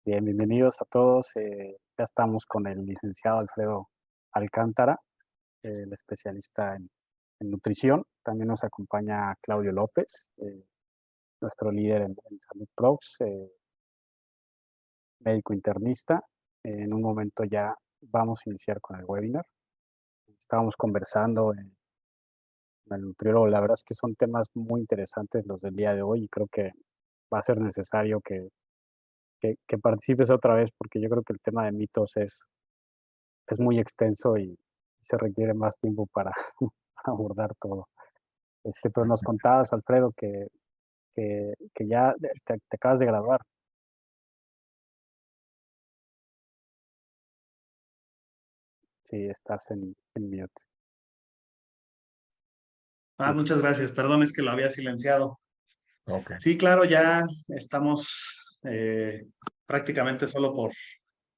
Bien, bienvenidos a todos. Ya estamos con el licenciado Alfredo Alcántara, el especialista en nutrición. También nos acompaña Claudio López, nuestro líder en Salud Prox, médico internista. En un momento ya vamos a iniciar con el webinar. Estábamos conversando con el nutriólogo. La verdad es que son temas muy interesantes los del día de hoy y creo que va a ser necesario que participes otra vez porque yo creo que el tema de mitos es muy extenso y se requiere más tiempo para abordar todo. Pero nos contabas, Alfredo, que ya te acabas de graduar. Sí, estás en mute. Sí, sí. Muchas gracias. Perdón, es que lo había silenciado. Okey. Sí, claro, ya estamos prácticamente solo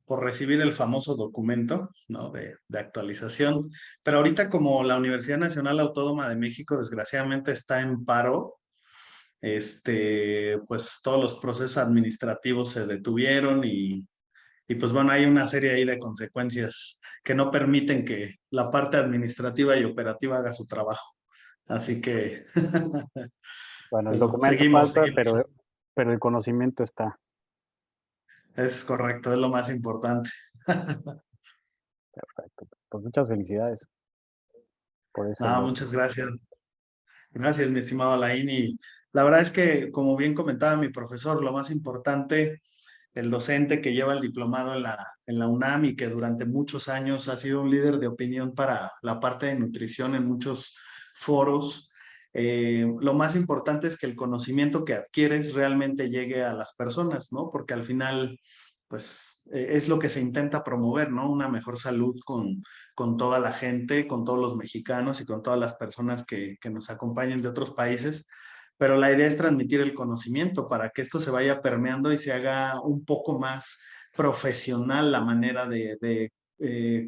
por recibir el famoso documento, ¿no? de actualización. Pero ahorita como la Universidad Nacional Autónoma de México desgraciadamente está en paro, pues todos los procesos administrativos se detuvieron y pues bueno, hay una serie ahí de consecuencias que no permiten que la parte administrativa y operativa haga su trabajo. Así que Bueno, el bueno, documento seguimos, falta, seguimos. pero el conocimiento está. Es correcto, es lo más importante. Perfecto. Pues muchas felicidades por ese Nada, logro. muchas gracias. Gracias, mi estimado Alain. Y la verdad es que, como bien comentaba mi profesor, lo más importante, el docente que lleva el diplomado en la UNAM y que durante muchos años ha sido un líder de opinión para la parte de nutrición en muchos foros, lo más importante es que el conocimiento que adquieres realmente llegue a las personas, ¿no? Porque al final, pues, es lo que se intenta promover, ¿no? Una mejor salud con toda la gente, con todos los mexicanos y con todas las personas que nos acompañen de otros países, pero la idea es transmitir el conocimiento para que esto se vaya permeando y se haga un poco más profesional la manera de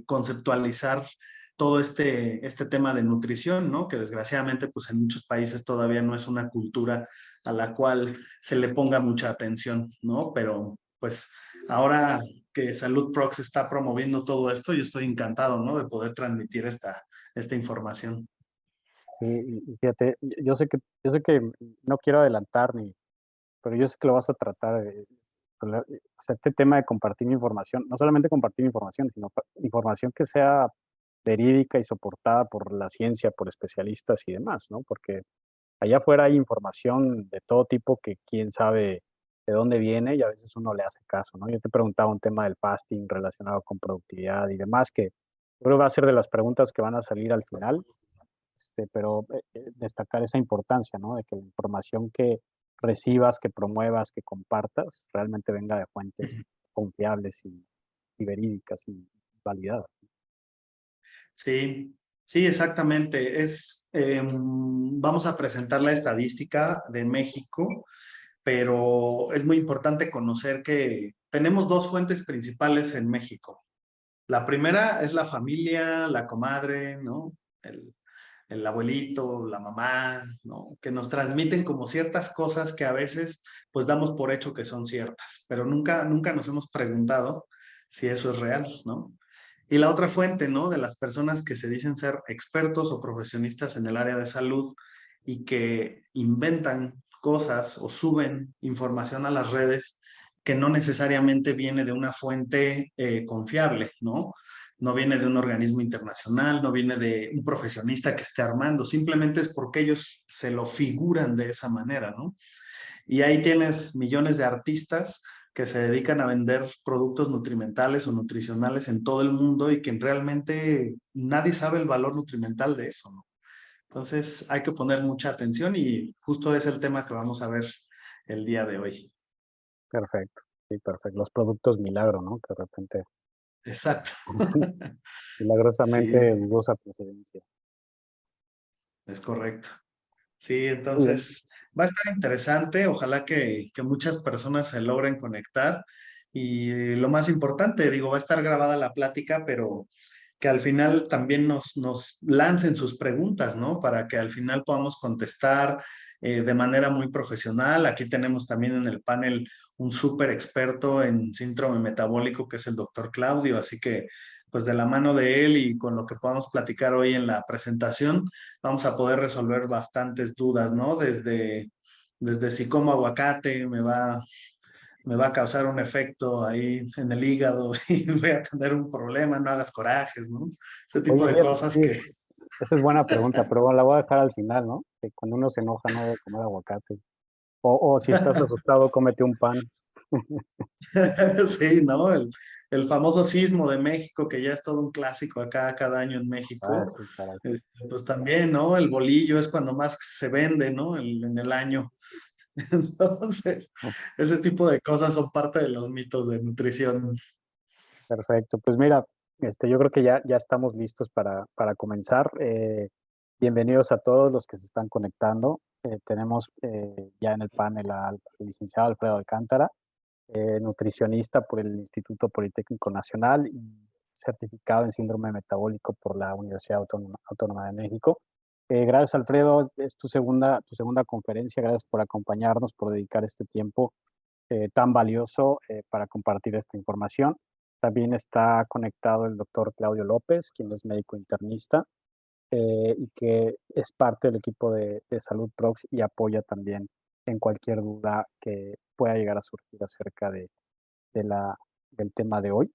conceptualizar todo este tema de nutrición, ¿no? Que desgraciadamente, pues en muchos países todavía no es una cultura a la cual se le ponga mucha atención, ¿no? Pero pues ahora que Salud Prox está promoviendo todo esto, yo estoy encantado, ¿no? De poder transmitir esta información. Sí, y fíjate, yo sé que no quiero adelantar pero yo sé que lo vas a tratar, o sea, este tema de compartir información, no solamente compartir información, sino información que sea verídica y soportada por la ciencia, por especialistas y demás, ¿no? Porque allá afuera hay información de todo tipo que quién sabe de dónde viene y a veces uno le hace caso, ¿no? Yo te preguntaba un tema del fasting relacionado con productividad y demás, que creo que va a ser de las preguntas que van a salir al final, pero destacar esa importancia, ¿no? De que la información que recibas, que promuevas, que compartas, realmente venga de fuentes confiables y verídicas y validadas. Sí, sí, exactamente. Vamos a presentar la estadística de México, pero es muy importante conocer que tenemos dos fuentes principales en México. La primera es la familia, la comadre, ¿no? El, el abuelito, la mamá, ¿no? Que nos transmiten como ciertas cosas que a veces pues damos por hecho que son ciertas, pero nunca nos hemos preguntado si eso es real, ¿no? Y la otra fuente, ¿no? De las personas que se dicen ser expertos o profesionistas en el área de salud y que inventan cosas o suben información a las redes que no necesariamente viene de una fuente confiable, ¿no? No viene de un organismo internacional, no viene de un profesionista que esté armando, simplemente es porque ellos se lo figuran de esa manera, ¿no? Y ahí tienes millones de artistas que se dedican a vender productos nutrimentales o nutricionales en todo el mundo y que realmente nadie sabe el valor nutrimental de eso, ¿no? Entonces hay que poner mucha atención y justo es el tema que vamos a ver el día de hoy. Perfecto, sí, perfecto. Los productos milagro, ¿no? Que de repente, Exacto. milagrosamente, Sí, dudosa procedencia. es correcto. Sí, Muy bien. entonces va a estar interesante. Ojalá que muchas personas se logren conectar. Y lo más importante, digo, va a estar grabada la plática, pero que al final también nos lancen sus preguntas, ¿no? Para que al final podamos contestar de manera muy profesional. Aquí tenemos también en el panel un súper experto en síndrome metabólico, que es el doctor Claudio, así que pues de la mano de él y con lo que podamos platicar hoy en la presentación, vamos a poder resolver bastantes dudas, ¿no? Desde si como aguacate me va a causar un efecto ahí en el hígado y voy a tener un problema, no hagas corajes, ¿no? Ese tipo Oye, de fíjate, cosas sí, que esa es buena pregunta, pero bueno, la voy a dejar al final, ¿no? Que cuando uno se enoja no debe comer aguacate. O si estás asustado, cómete un pan. sí, ¿no? El famoso sismo de México, que ya es todo un clásico acá cada año en Ah, México. sí, caray. Pues también, ¿no? El bolillo es cuando más se vende, ¿no? En el año. Entonces, ese tipo de cosas son parte de los mitos de nutrición. Perfecto. Pues mira, yo creo que ya estamos listos para comenzar. Bienvenidos a todos los que se están conectando. Tenemos ya en el panel al licenciado Alfredo Alcántara, nutricionista por el Instituto Politécnico Nacional y certificado en síndrome metabólico por la Universidad Autónoma de México. Gracias, Alfredo. Es tu segunda conferencia. Gracias por acompañarnos, por dedicar este tiempo tan valioso para compartir esta información. También está conectado el doctor Claudio López, quien es médico internista y que es parte del equipo de Salud Prox y apoya también en cualquier duda que pueda llegar a surgir acerca de la, del tema de hoy.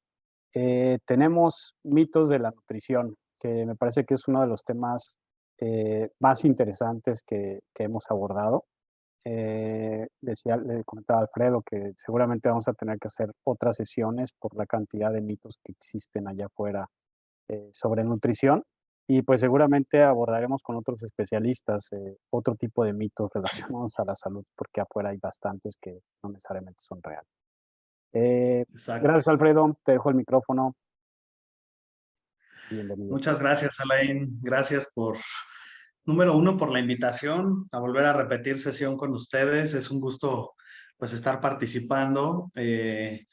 Tenemos mitos de la nutrición, que me parece que es uno de los temas más interesantes que hemos abordado. Le comentaba a Alfredo que seguramente vamos a tener que hacer otras sesiones por la cantidad de mitos que existen allá afuera sobre nutrición. Y pues seguramente abordaremos con otros especialistas otro tipo de mitos relacionados a la salud, porque afuera hay bastantes que no necesariamente son reales. Eh, Exacto. Gracias, Alfredo. Te dejo el micrófono. Bienvenido. Muchas gracias, Alain. Gracias número uno, por la invitación a volver a repetir sesión con ustedes. Es un gusto, pues, estar participando en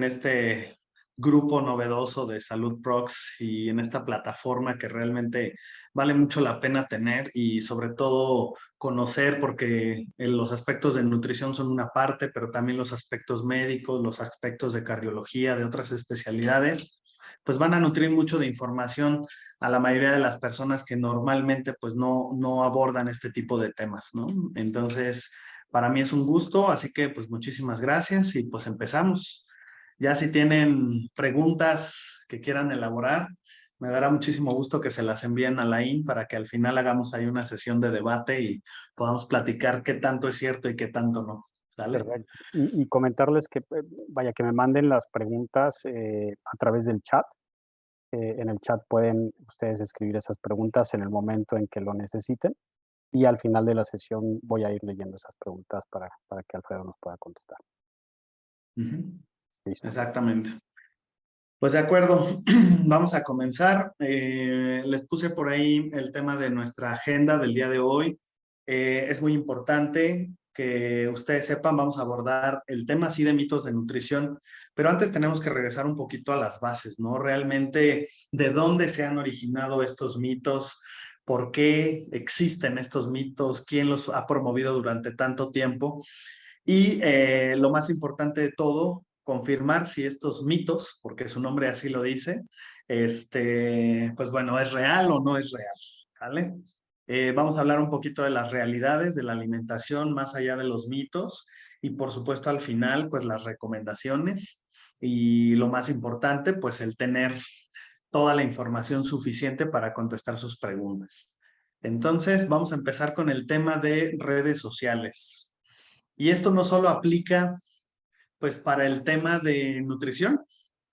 este grupo novedoso de Salud Prox y en esta plataforma que realmente vale mucho la pena tener y sobre todo conocer, porque los aspectos de nutrición son una parte, pero también los aspectos médicos, los aspectos de cardiología, de otras especialidades, pues van a nutrir mucho de información a la mayoría de las personas que normalmente pues no abordan este tipo de temas, ¿no? Entonces, para mí es un gusto, así que pues muchísimas gracias y pues empezamos. Ya si tienen preguntas que quieran elaborar, me dará muchísimo gusto que se las envíen a la IN para que al final hagamos ahí una sesión de debate y podamos platicar qué tanto es cierto y qué tanto no. ¿Sale? Perfecto. Y comentarles que, vaya, que me manden las preguntas a través del chat. En el chat pueden ustedes escribir esas preguntas en el momento en que lo necesiten y al final de la sesión voy a ir leyendo esas preguntas para que Alfredo nos pueda contestar. Ujú. Listo. Exactamente. Pues de acuerdo, vamos a comenzar. Les puse por ahí el tema de nuestra agenda del día de hoy. Es muy importante que ustedes sepan, vamos a abordar el tema así de mitos de nutrición, pero antes tenemos que regresar un poquito a las bases, ¿no? Realmente, ¿de dónde se han originado estos mitos? ¿Por qué existen estos mitos? ¿Quién los ha promovido durante tanto tiempo? Y lo más importante de todo, confirmar si estos mitos, porque su nombre así lo dice, pues bueno, es real o no es real, ¿vale? Vamos a hablar un poquito de las realidades de la alimentación más allá de los mitos y por supuesto al final, pues las recomendaciones y lo más importante, pues el tener toda la información suficiente para contestar sus preguntas. Entonces, vamos a empezar con el tema de redes sociales. Y esto no solo aplica pues para el tema de nutrición,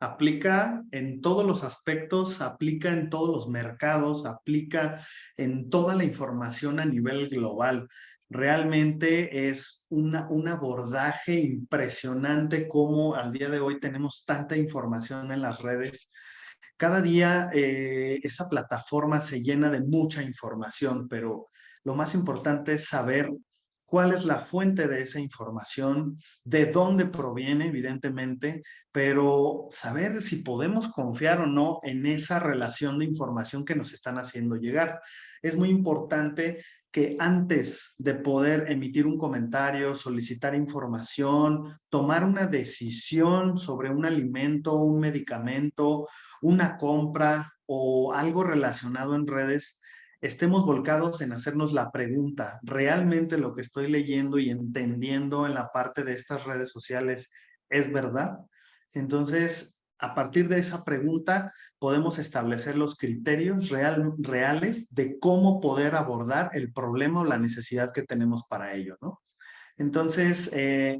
aplica en todos los aspectos, aplica en todos los mercados, aplica en toda la información a nivel global. Realmente es un abordaje impresionante cómo al día de hoy tenemos tanta información en las redes. Cada día esa plataforma se llena de mucha información, pero lo más importante es saber cuál es la fuente de esa información, de dónde proviene, evidentemente, pero saber si podemos confiar o no en esa relación de información que nos están haciendo llegar. Es muy importante que antes de poder emitir un comentario, solicitar información, tomar una decisión sobre un alimento, un medicamento, una compra o algo relacionado en redes, estemos volcados en hacernos la pregunta, ¿realmente lo que estoy leyendo y entendiendo en la parte de estas redes sociales es verdad? Entonces, a partir de esa pregunta, podemos establecer los criterios reales de cómo poder abordar el problema o la necesidad que tenemos para ello, ¿no? Entonces,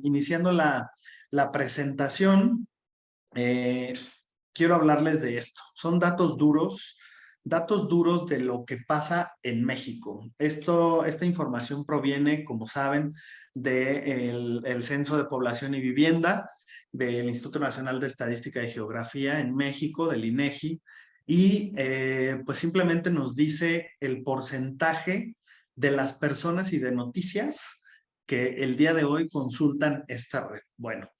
iniciando la presentación, eh, quiero hablarles de esto. Son datos duros de lo que pasa en México. Esta información proviene, como saben, del Censo de Población y Vivienda, del Instituto Nacional de Estadística y Geografía en México, del INEGI, y pues simplemente nos dice el porcentaje de las personas y de noticias que el día de hoy consultan esta red. Bueno,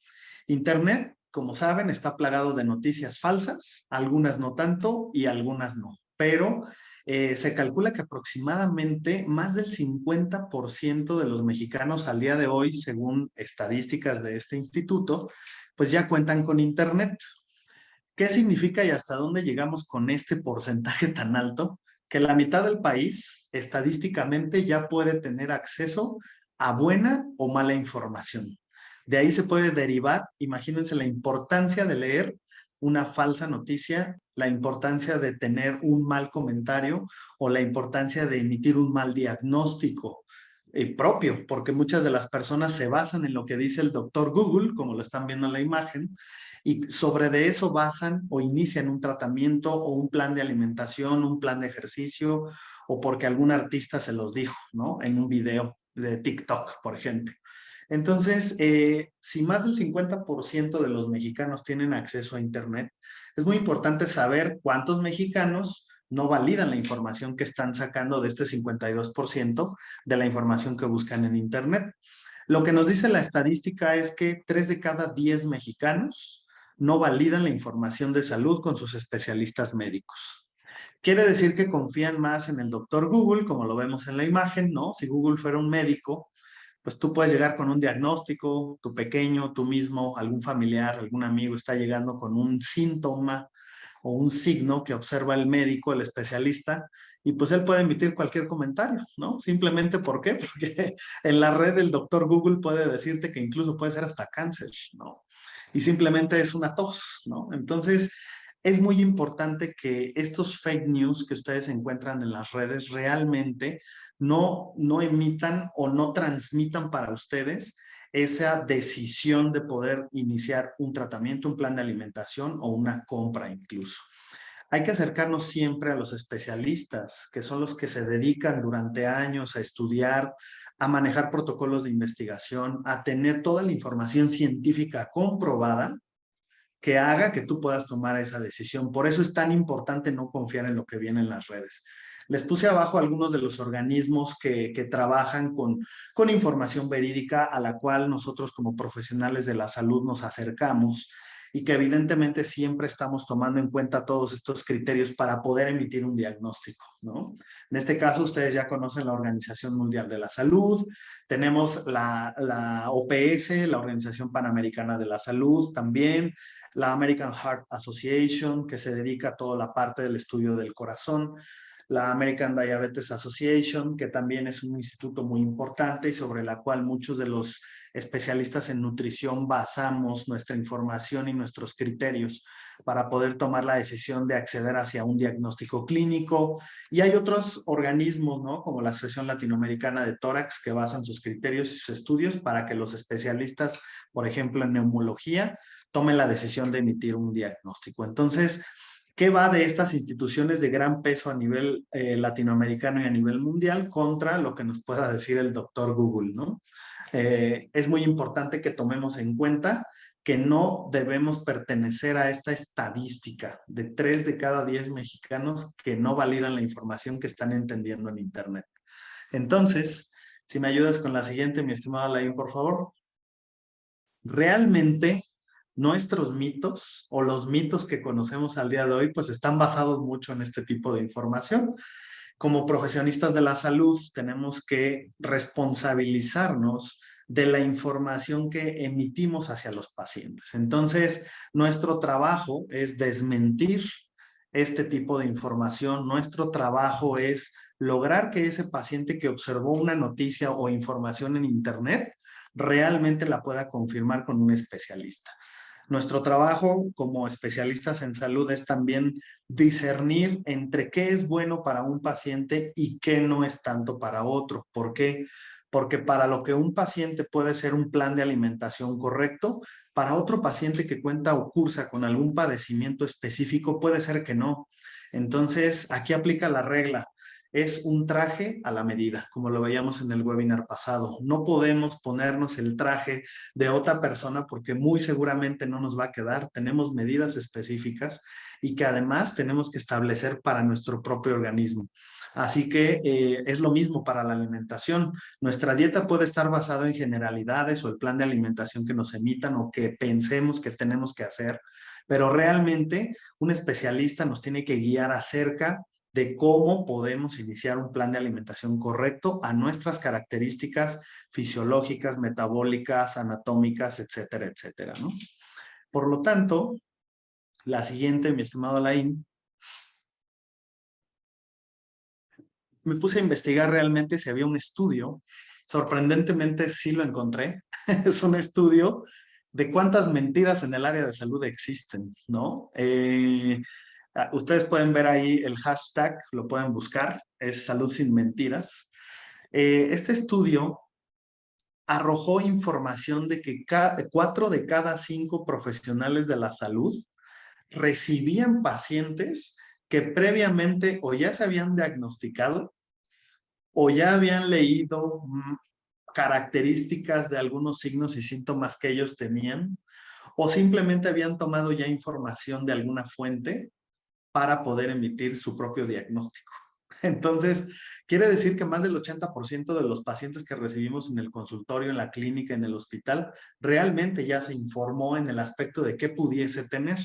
Internet, como saben, está plagado de noticias falsas, algunas no tanto y algunas no, pero se calcula que aproximadamente más del 50% de los mexicanos al día de hoy, según estadísticas de este instituto, pues ya cuentan con Internet. ¿Qué significa y hasta dónde llegamos con este porcentaje tan alto? Que la mitad del país estadísticamente ya puede tener acceso a buena o mala información. De ahí se puede derivar, imagínense la importancia de leer una falsa noticia, la importancia de tener un mal comentario o la importancia de emitir un mal diagnóstico propio, porque muchas de las personas se basan en lo que dice el doctor Google, como lo están viendo en la imagen, y sobre de eso basan o inician un tratamiento o un plan de alimentación, un plan de ejercicio, o porque algún artista se los dijo, ¿no? En un video de TikTok, por ejemplo. Entonces, si más del 50% de los mexicanos tienen acceso a Internet, es muy importante saber cuántos mexicanos no validan la información que están sacando de este 52% de la información que buscan en Internet. Lo que nos dice la estadística es que 3 de cada 10 mexicanos no validan la información de salud con sus especialistas médicos. Quiere decir que confían más en el doctor Google, como lo vemos en la imagen, ¿no? Si Google fuera un médico, pues tú puedes llegar con un diagnóstico, tu pequeño, tú mismo, algún familiar, algún amigo está llegando con un síntoma o un signo que observa el médico, el especialista, y pues él puede emitir cualquier comentario, ¿no? Simplemente ¿por qué? Porque en la red el doctor Google puede decirte que incluso puede ser hasta cáncer, ¿no? Y simplemente es una tos, ¿no? Entonces, es muy importante que estos fake news que ustedes encuentran en las redes realmente no emitan o no transmitan para ustedes esa decisión de poder iniciar un tratamiento, un plan de alimentación o una compra incluso. Hay que acercarnos siempre a los especialistas, que son los que se dedican durante años a estudiar, a manejar protocolos de investigación, a tener toda la información científica comprobada que haga que tú puedas tomar esa decisión. Por eso es tan importante no confiar en lo que viene en las redes. Les puse abajo algunos de los organismos que trabajan con información verídica a la cual nosotros como profesionales de la salud nos acercamos y que evidentemente siempre estamos tomando en cuenta todos estos criterios para poder emitir un diagnóstico, ¿no? En este caso, ustedes ya conocen la Organización Mundial de la Salud, tenemos la OPS, la Organización Panamericana de la Salud también, la American Heart Association, que se dedica a toda la parte del estudio del corazón, la American Diabetes Association, que también es un instituto muy importante y sobre la cual muchos de los especialistas en nutrición basamos nuestra información y nuestros criterios para poder tomar la decisión de acceder hacia un diagnóstico clínico. Y hay otros organismos, ¿no? Como la Asociación Latinoamericana de Tórax, que basan sus criterios y sus estudios para que los especialistas, por ejemplo, en neumología, tomen la decisión de emitir un diagnóstico. Entonces, ¿qué va de estas instituciones de gran peso a nivel latinoamericano y a nivel mundial contra lo que nos pueda decir el doctor Google, ¿no? Es muy importante que tomemos en cuenta que no debemos pertenecer a esta estadística de 3 de cada 10 mexicanos que no validan la información que están entendiendo en Internet. Entonces, Si me ayudas con la siguiente, mi estimado Alain, por favor. Realmente nuestros mitos o los mitos que conocemos al día de hoy, pues están basados mucho en este tipo de información. Como profesionistas de la salud, tenemos que responsabilizarnos de la información que emitimos hacia los pacientes. Entonces, nuestro trabajo es desmentir este tipo de información. Nuestro trabajo es lograr que ese paciente que observó una noticia o información en Internet realmente la pueda confirmar con un especialista. Nuestro trabajo como especialistas en salud es también discernir entre qué es bueno para un paciente y qué no es tanto para otro. ¿Por qué? Porque para lo que un paciente puede ser un plan de alimentación correcto, para otro paciente que cuenta o cursa con algún padecimiento específico puede ser que no. Entonces, aquí aplica la regla. Es un traje a la medida, como lo veíamos en el webinar pasado. No podemos ponernos el traje de otra persona porque muy seguramente no nos va a quedar. Tenemos medidas específicas y que además tenemos que establecer para nuestro propio organismo. Así que es lo mismo para la alimentación. Nuestra dieta puede estar basada en generalidades o el plan de alimentación que nos emitan o que pensemos que tenemos que hacer, pero realmente un especialista nos tiene que guiar acerca de cómo podemos iniciar un plan de alimentación correcto a nuestras características fisiológicas, metabólicas, anatómicas, etcétera, etcétera, ¿no? Por lo tanto, la siguiente, mi estimado Alain, me puse a investigar realmente si había un estudio. Sorprendentemente sí lo encontré. Es un estudio de cuántas mentiras en el área de salud existen, ¿no? Ustedes pueden ver ahí el hashtag, lo pueden buscar, es Salud sin Mentiras. Este estudio arrojó información de que 4 de cada 5 profesionales de la salud recibían pacientes que previamente o ya se habían diagnosticado o ya habían leído características de algunos signos y síntomas que ellos tenían, o simplemente habían tomado ya información de alguna fuente para poder emitir su propio diagnóstico. Entonces, quiere decir que más del 80% de los pacientes que recibimos en el consultorio, en la clínica, en el hospital, realmente ya se informó en el aspecto de qué pudiese tener.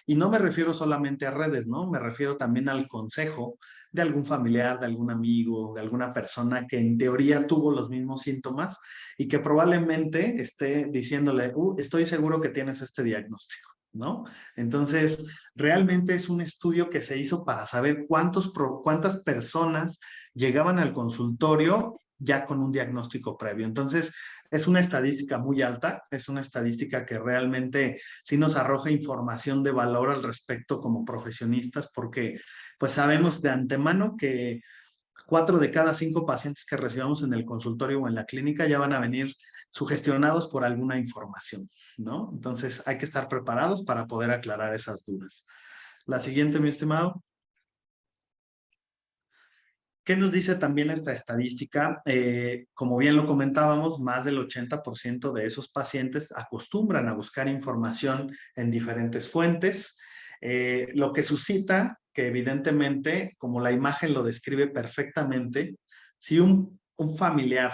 Y no me refiero solamente a redes, ¿no? Me refiero también al consejo de algún familiar, de algún amigo, de alguna persona que en teoría tuvo los mismos síntomas y que probablemente esté diciéndole, estoy seguro que tienes este diagnóstico, ¿no? Entonces, realmente es un estudio que se hizo para saber cuántas personas llegaban al consultorio ya con un diagnóstico previo. Entonces, es una estadística muy alta, es una estadística que realmente sí nos arroja información de valor al respecto como profesionistas, porque pues sabemos de antemano que 4 de cada 5 pacientes que recibamos en el consultorio o en la clínica ya van a venir sugestionados por alguna información, ¿no? Entonces hay que estar preparados para poder aclarar esas dudas. La siguiente, mi estimado. ¿Qué nos dice también esta estadística? Como bien lo comentábamos, más del 80% de esos pacientes acostumbran a buscar información en diferentes fuentes, lo que suscita que evidentemente, como la imagen lo describe perfectamente, si un familiar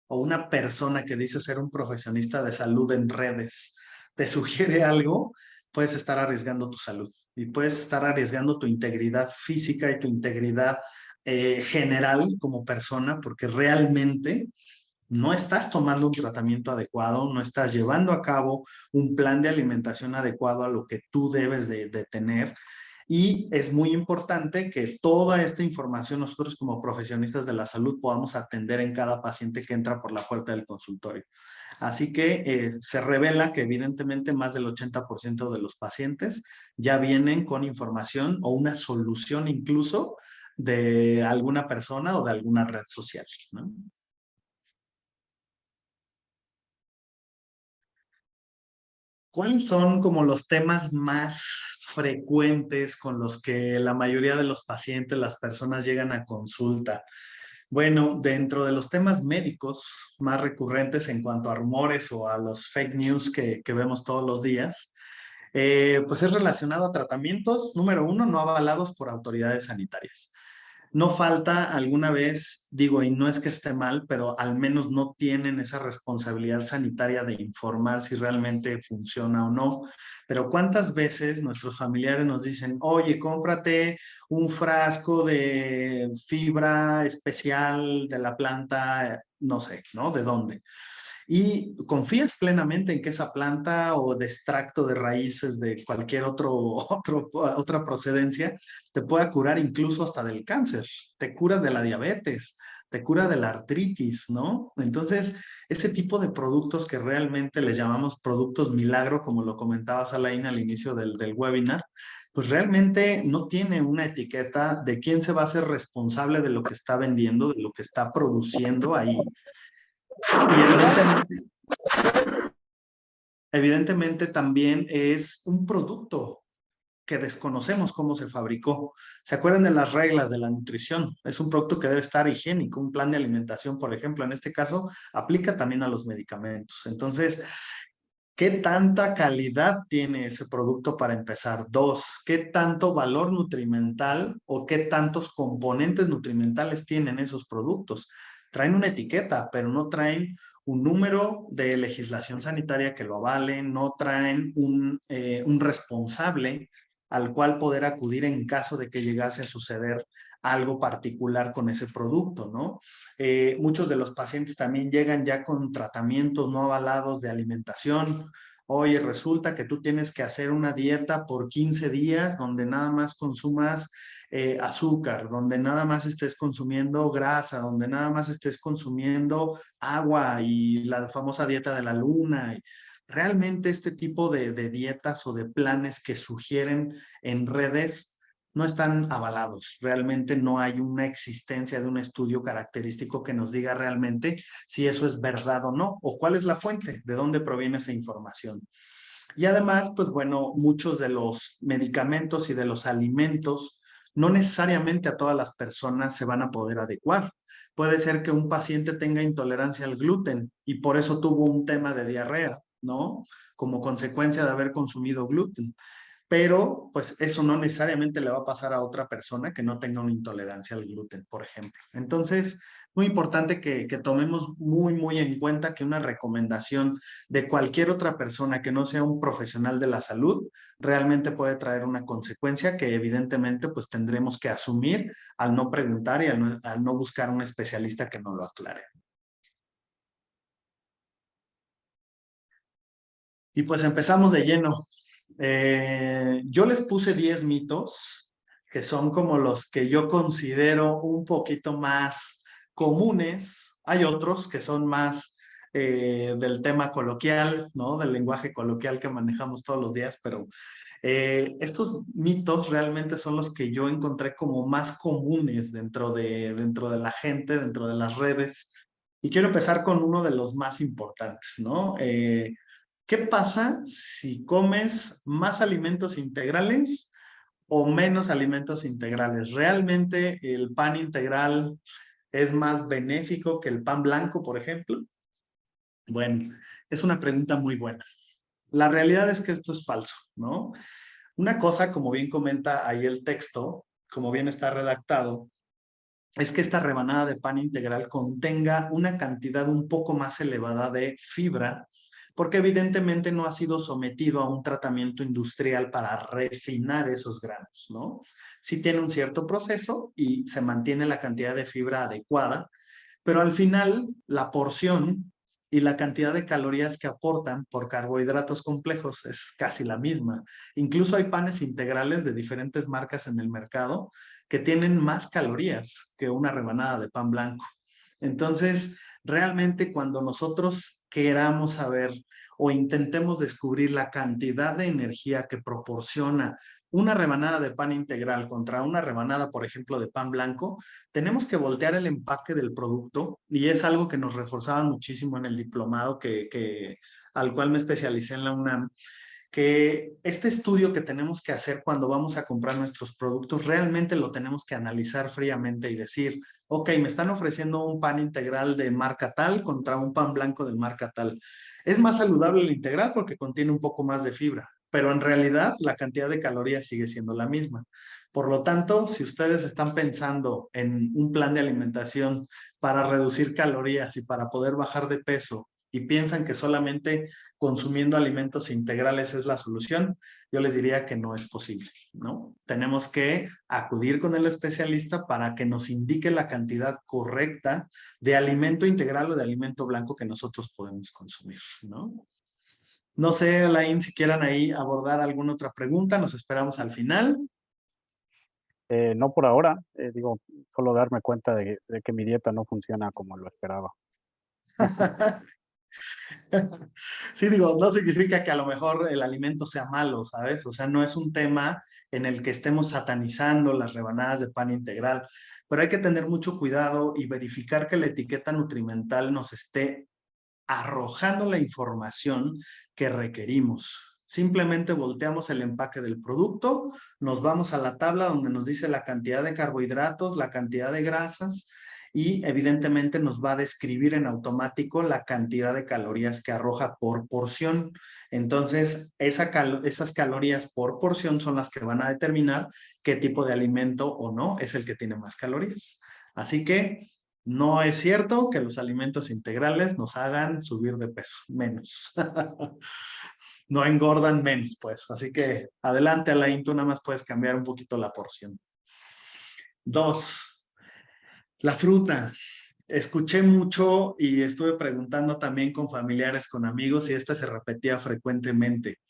o una persona que dice ser un profesionista de salud en redes te sugiere algo, puedes estar arriesgando tu salud y puedes estar arriesgando tu integridad física y tu integridad general como persona, porque realmente no estás tomando un tratamiento adecuado, no estás llevando a cabo un plan de alimentación adecuado a lo que tú debes de tener. Y es muy importante que toda esta información nosotros como profesionistas de la salud podamos atender en cada paciente que entra por la puerta del consultorio. Así que se revela que evidentemente más del 80% de los pacientes ya vienen con información o una solución incluso de alguna persona o de alguna red social, ¿no? ¿Cuáles son como los temas más frecuentes con los que la mayoría de los pacientes, las personas llegan a consulta? Bueno, dentro de los temas médicos más recurrentes en cuanto a rumores o a los fake news que vemos todos los días, pues es relacionado a tratamientos, número uno, no avalados por autoridades sanitarias. no falta alguna vez, digo, y no es que esté mal, pero al menos no tienen esa responsabilidad sanitaria de informar si realmente funciona o no. Pero ¿cuántas veces nuestros familiares nos dicen, oye, cómprate un frasco de fibra especial de la planta, no sé, ¿no? ¿De dónde? Y confías plenamente en que esa planta o de extracto de raíces de cualquier otra procedencia te pueda curar incluso hasta del cáncer, te cura de la diabetes, te cura de la artritis, ¿no? Entonces, ese tipo de productos que realmente les llamamos productos milagro, como lo comentabas, Alain, al inicio del webinar, pues realmente no tiene una etiqueta de quién se va a hacer responsable de lo que está vendiendo, de lo que está produciendo ahí. Y evidentemente también es un producto que desconocemos cómo se fabricó. ¿Se acuerdan de las reglas de la nutrición? Es un producto que debe estar higiénico, un plan de alimentación, por ejemplo, en este caso, aplica también a los medicamentos. Entonces, ¿qué tanta calidad tiene ese producto para empezar? Dos, ¿qué tanto valor nutrimental o qué tantos componentes nutrimentales tienen esos productos? Traen una etiqueta, pero no traen un número de legislación sanitaria que lo avale, no traen un responsable al cual poder acudir en caso de que llegase a suceder algo particular con ese producto, ¿no? Muchos de los pacientes también llegan ya con tratamientos no avalados de alimentación. Oye, resulta que tú tienes que hacer una dieta por 15 días donde nada más consumas azúcar, donde nada más estés consumiendo grasa, donde nada más estés consumiendo agua y la famosa dieta de la luna. Realmente este tipo de dietas o de planes que sugieren en redes no están avalados. Realmente no hay una existencia de un estudio característico que nos diga realmente si eso es verdad o no, o cuál es la fuente, de dónde proviene esa información. Y además, pues bueno, muchos de los medicamentos y de los alimentos no necesariamente a todas las personas se van a poder adecuar. Puede ser que un paciente tenga intolerancia al gluten y por eso tuvo un tema de diarrea, ¿no? Como consecuencia de haber consumido gluten, pero pues eso no necesariamente le va a pasar a otra persona que no tenga una intolerancia al gluten, por ejemplo. Entonces, muy importante que tomemos muy en cuenta que una recomendación de cualquier otra persona que no sea un profesional de la salud realmente puede traer una consecuencia que evidentemente pues tendremos que asumir al no preguntar y al no buscar un especialista que nos lo aclare. Y pues empezamos de lleno. Yo les puse 10 mitos que son como los que yo considero un poquito más comunes. Hay otros que son más del tema coloquial, ¿no? Del lenguaje coloquial que manejamos todos los días, pero estos mitos realmente son los que yo encontré como más comunes dentro de la gente, dentro de las redes. Y quiero empezar con uno de los más importantes, ¿no? ¿Qué pasa si comes más alimentos integrales o menos alimentos integrales? ¿Realmente el pan integral es más benéfico que el pan blanco, por ejemplo? Bueno, es una pregunta muy buena. La realidad es que esto es falso, ¿no? Una cosa, como bien comenta ahí el texto, como bien está redactado, es que esta rebanada de pan integral contenga una cantidad un poco más elevada de fibra, porque evidentemente no ha sido sometido a un tratamiento industrial para refinar esos granos, ¿no? Sí tiene un cierto proceso y se mantiene la cantidad de fibra adecuada, pero al final la porción y la cantidad de calorías que aportan por carbohidratos complejos es casi la misma. Incluso hay panes integrales de diferentes marcas en el mercado que tienen más calorías que una rebanada de pan blanco. Entonces, realmente cuando nosotros queramos saber o intentemos descubrir la cantidad de energía que proporciona una rebanada de pan integral contra una rebanada, por ejemplo, de pan blanco, tenemos que voltear el empaque del producto y es algo que nos reforzaban muchísimo en el diplomado al cual me especialicé en la UNAM, que este estudio que tenemos que hacer cuando vamos a comprar nuestros productos, realmente lo tenemos que analizar fríamente y decir, ok, me están ofreciendo un pan integral de marca tal contra un pan blanco de marca tal. Es más saludable el integral porque contiene un poco más de fibra, pero en realidad la cantidad de calorías sigue siendo la misma. Por lo tanto, si ustedes están pensando en un plan de alimentación para reducir calorías y para poder bajar de peso y piensan que solamente consumiendo alimentos integrales es la solución, yo les diría que no es posible, ¿no? Tenemos que acudir con el especialista para que nos indique la cantidad correcta de alimento integral o de alimento blanco que nosotros podemos consumir, ¿no? No sé, Alain, si quieran ahí abordar alguna otra pregunta, nos esperamos al final. No por ahora, digo, solo darme cuenta de que mi dieta no funciona como lo esperaba. Sí, digo, no significa que a lo mejor el alimento sea malo, ¿sabes? O sea, no es un tema en el que estemos satanizando las rebanadas de pan integral, pero hay que tener mucho cuidado y verificar que la etiqueta nutrimental nos esté arrojando la información que requerimos. Simplemente volteamos el empaque del producto, nos vamos a la tabla donde nos dice la cantidad de carbohidratos, la cantidad de grasas y evidentemente nos va a describir en automático la cantidad de calorías que arroja por porción. Entonces, esas calorías por porción son las que van a determinar qué tipo de alimento o no es el que tiene más calorías. Así que no es cierto que los alimentos integrales nos hagan subir de peso, menos. No engordan menos, pues. Así que adelante, Alain, tú nada más puedes cambiar un poquito la porción. Dos, la fruta. Escuché mucho y estuve preguntando también con familiares, con amigos, y esta se repetía frecuentemente.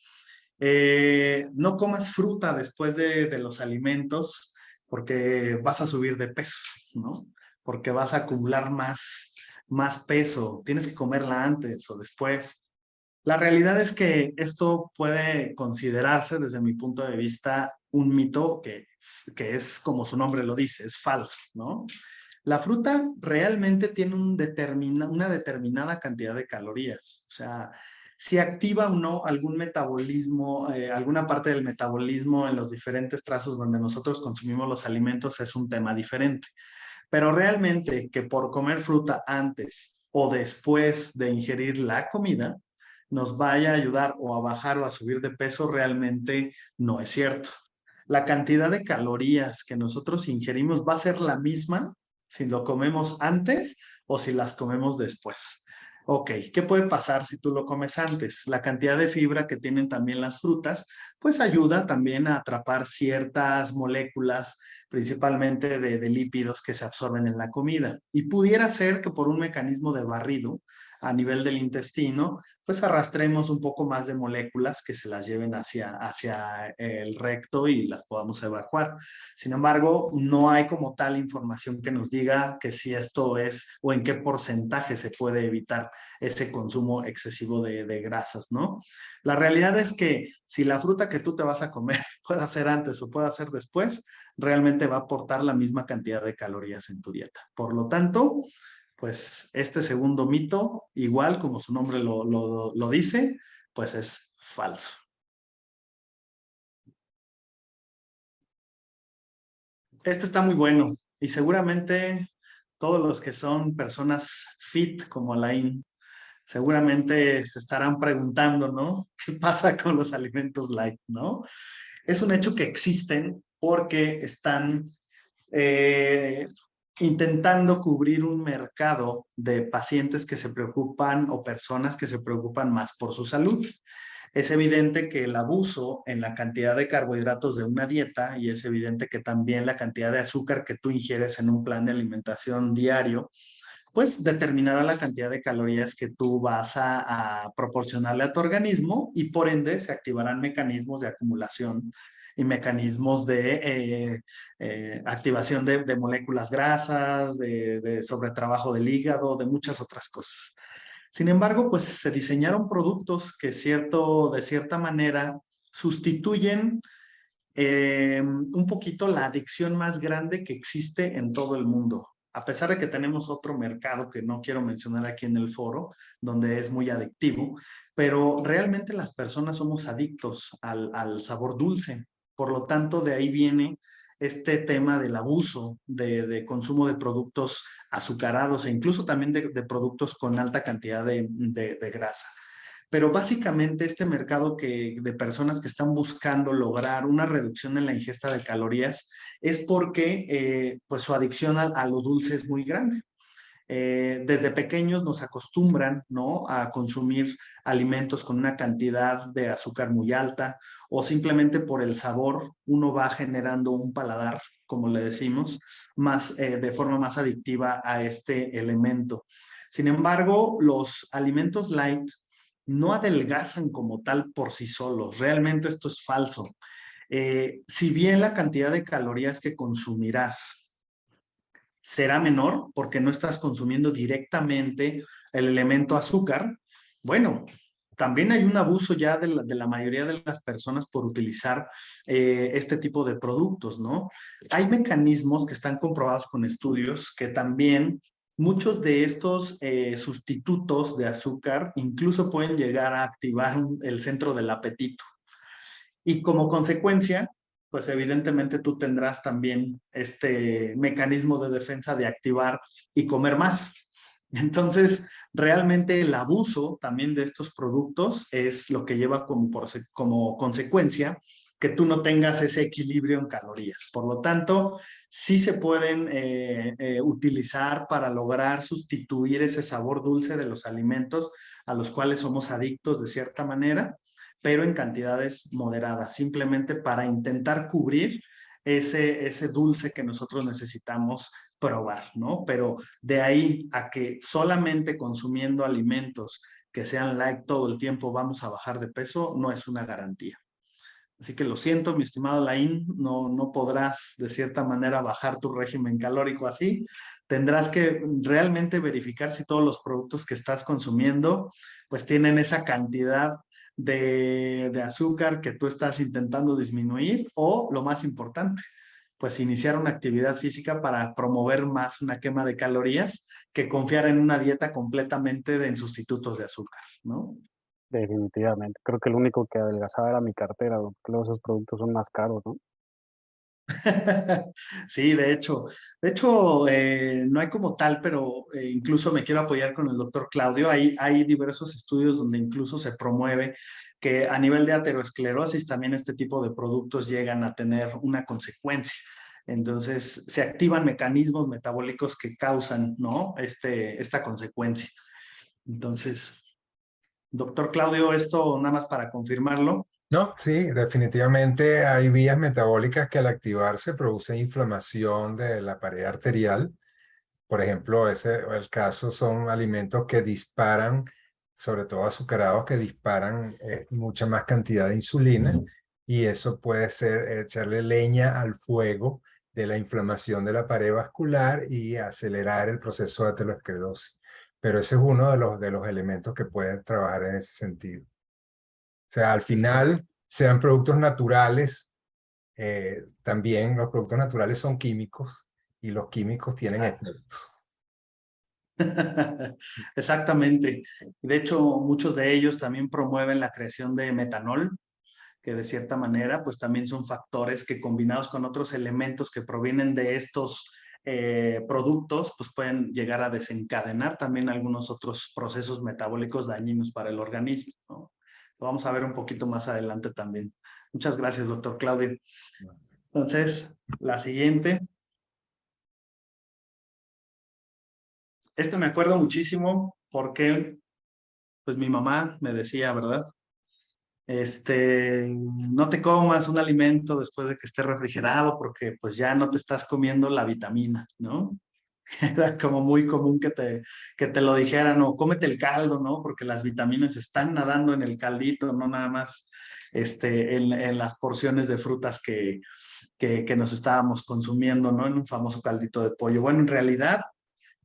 No comas fruta después de los alimentos porque vas a subir de peso, ¿no? Porque vas a acumular más peso. Tienes que comerla antes o después. La realidad es que esto puede considerarse desde mi punto de vista un mito que es como su nombre lo dice, es falso, ¿no? La fruta realmente tiene una determinada cantidad de calorías, o sea, si activa o no algún metabolismo, alguna parte del metabolismo en los diferentes trazos donde nosotros consumimos los alimentos es un tema diferente. Pero realmente que por comer fruta antes o después de ingerir la comida nos vaya a ayudar o a bajar o a subir de peso realmente no es cierto. La cantidad de calorías que nosotros ingerimos va a ser la misma si lo comemos antes o si las comemos después. Ok, ¿qué puede pasar si tú lo comes antes? La cantidad de fibra que tienen también las frutas, pues ayuda también a atrapar ciertas moléculas, principalmente de lípidos que se absorben en la comida. Y pudiera ser que por un mecanismo de barrido a nivel del intestino, pues arrastremos un poco más de moléculas que se las lleven hacia el recto y las podamos evacuar. Sin embargo, no hay como tal información que nos diga que si esto es o en qué porcentaje se puede evitar ese consumo excesivo de grasas, ¿no? La realidad es que si la fruta que tú te vas a comer puede ser antes o puede ser después, realmente va a aportar la misma cantidad de calorías en tu dieta. Por lo tanto, pues este segundo mito, igual como su nombre lo dice, pues es falso. Este está muy bueno y seguramente todos los que son personas fit como Alain, seguramente se estarán preguntando, ¿no? ¿Qué pasa con los alimentos light, no? Es un hecho que existen porque están eh, intentando cubrir un mercado de pacientes que se preocupan o personas que se preocupan más por su salud. Es evidente que el abuso en la cantidad de carbohidratos de una dieta y es evidente que también la cantidad de azúcar que tú ingieres en un plan de alimentación diario, pues determinará la cantidad de calorías que tú vas a proporcionarle a tu organismo y por ende se activarán mecanismos de acumulación y mecanismos de activación de moléculas grasas, de sobretrabajo del hígado, de muchas otras cosas. Sin embargo, pues se diseñaron productos que de cierta manera sustituyen un poquito la adicción más grande que existe en todo el mundo. A pesar de que tenemos otro mercado que no quiero mencionar aquí en el foro, donde es muy adictivo, pero realmente las personas somos adictos al sabor dulce. Por lo tanto, de ahí viene este tema del abuso de consumo de productos azucarados e incluso también de productos con alta cantidad de grasa. pero básicamente este mercado de personas que están buscando lograr una reducción en la ingesta de calorías es porque pues su adicción a lo dulce es muy grande. Desde pequeños nos acostumbran, ¿no?, a consumir alimentos con una cantidad de azúcar muy alta, o simplemente por el sabor uno va generando un paladar, como le decimos, más, de forma más adictiva a este elemento. Sin embargo, los alimentos light no adelgazan como tal por sí solos. Realmente esto es falso. Si bien la cantidad de calorías que consumirás será menor porque no estás consumiendo directamente el elemento azúcar, bueno, también hay un abuso ya de la mayoría de las personas por utilizar este tipo de productos, ¿no? Hay mecanismos que están comprobados con estudios que también muchos de estos sustitutos de azúcar incluso pueden llegar a activar el centro del apetito. Y como consecuencia, pues evidentemente tú tendrás también este mecanismo de defensa de activar y comer más. Entonces, realmente el abuso también de estos productos es lo que lleva como consecuencia que tú no tengas ese equilibrio en calorías. Por lo tanto, sí se pueden utilizar para lograr sustituir ese sabor dulce de los alimentos a los cuales somos adictos de cierta manera, pero en cantidades moderadas, simplemente para intentar cubrir ese dulce que nosotros necesitamos probar, ¿no? Pero de ahí a que solamente consumiendo alimentos que sean light todo el tiempo vamos a bajar de peso, no es una garantía. Así que lo siento, mi estimado Laín, no podrás de cierta manera bajar tu régimen calórico así. Tendrás que realmente verificar si todos los productos que estás consumiendo pues tienen esa cantidad de azúcar que tú estás intentando disminuir, o lo más importante, pues iniciar una actividad física para promover más una quema de calorías que confiar en una dieta completamente en sustitutos de azúcar, ¿no? Definitivamente. Creo que el único que adelgazaba era mi cartera, porque luego esos productos son más caros, ¿no? Sí, de hecho, no hay como tal, pero incluso me quiero apoyar con el doctor Claudio. Hay diversos estudios donde incluso se promueve que a nivel de aterosclerosis también este tipo de productos llegan a tener una consecuencia. Entonces, se activan mecanismos metabólicos que causan, ¿no?, esta consecuencia. Entonces, doctor Claudio, esto nada más para confirmarlo. No, sí, definitivamente hay vías metabólicas que al activarse producen inflamación de la pared arterial. Por ejemplo, el caso son alimentos que disparan, sobre todo azucarados, que disparan mucha más cantidad de insulina, y eso puede ser echarle leña al fuego de la inflamación de la pared vascular y acelerar el proceso de aterosclerosis. Pero ese es uno de los elementos que pueden trabajar en ese sentido. O sea, al final, sean productos naturales, también los productos naturales son químicos y los químicos tienen Exacto. efectos. Exactamente. De hecho, muchos de ellos también promueven la creación de metanol, que de cierta manera, pues también son factores que combinados con otros elementos que provienen de estos productos, pues pueden llegar a desencadenar también algunos otros procesos metabólicos dañinos para el organismo, ¿no? Lo vamos a ver un poquito más adelante también. Muchas gracias, doctor Claudio. Entonces, la siguiente. Me acuerdo muchísimo porque, pues mi mamá me decía, ¿verdad? No te comas un alimento después de que esté refrigerado porque pues ya no te estás comiendo la vitamina, ¿no? Era como muy común que te lo dijeran, o cómete el caldo, ¿no? Porque las vitaminas están nadando en el caldito, no nada más en las porciones de frutas que nos estábamos consumiendo, ¿no? En un famoso caldito de pollo. Bueno, en realidad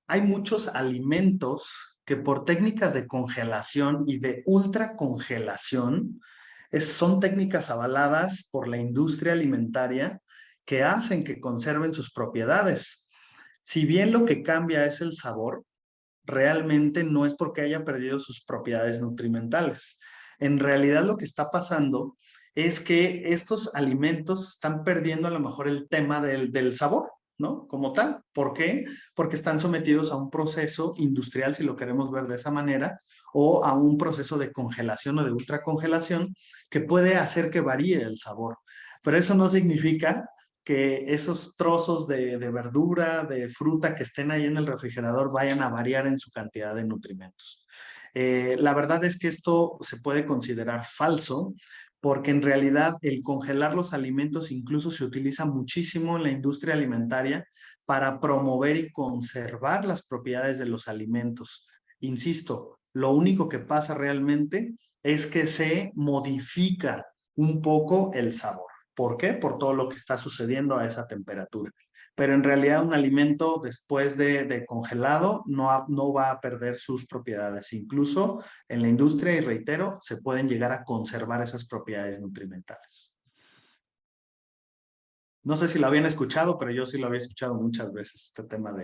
hay muchos alimentos que por técnicas de congelación y de ultracongelación, son técnicas avaladas por la industria alimentaria que hacen que conserven sus propiedades. Si bien lo que cambia es el sabor, realmente no es porque haya perdido sus propiedades nutrimentales. En realidad lo que está pasando es que estos alimentos están perdiendo a lo mejor el tema del sabor, ¿no? Como tal. ¿Por qué? Porque están sometidos a un proceso industrial, si lo queremos ver de esa manera, o a un proceso de congelación o de ultracongelación que puede hacer que varíe el sabor. Pero eso no significa que esos trozos de verdura, de fruta que estén ahí en el refrigerador vayan a variar en su cantidad de nutrimentos. La verdad es que esto se puede considerar falso porque en realidad el congelar los alimentos incluso se utiliza muchísimo en la industria alimentaria para promover y conservar las propiedades de los alimentos. Insisto, lo único que pasa realmente es que se modifica un poco el sabor. ¿Por qué? Por todo lo que está sucediendo a esa temperatura. Pero en realidad un alimento después de congelado no va a perder sus propiedades. Incluso en la industria, y reitero, se pueden llegar a conservar esas propiedades nutrimentales. No sé si lo habían escuchado, pero yo sí lo había escuchado muchas veces, este tema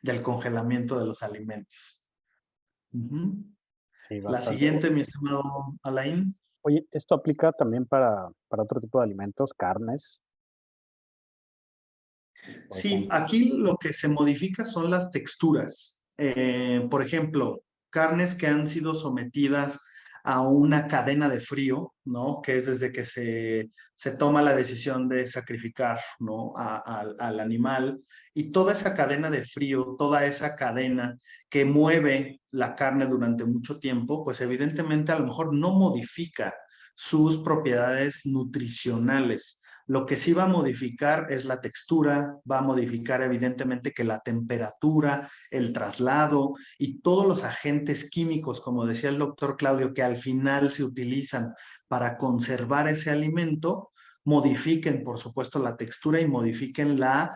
del congelamiento de los alimentos. Sí, La bastante. siguiente, mi estimado Alain. Oye, ¿esto aplica también para otro tipo de alimentos, carnes, por Sí, ejemplo? aquí lo que se modifica son las texturas. Por ejemplo, carnes que han sido sometidas a una cadena de frío, ¿no? Que es desde que se toma la decisión de sacrificar, ¿no? Al animal. Y toda esa cadena de frío, toda esa cadena que mueve la carne durante mucho tiempo, pues evidentemente a lo mejor no modifica sus propiedades nutricionales. Lo que sí va a modificar es la textura, va a modificar evidentemente que la temperatura, el traslado y todos los agentes químicos, como decía el doctor Claudio, que al final se utilizan para conservar ese alimento, modifiquen, por supuesto, la textura y modifiquen la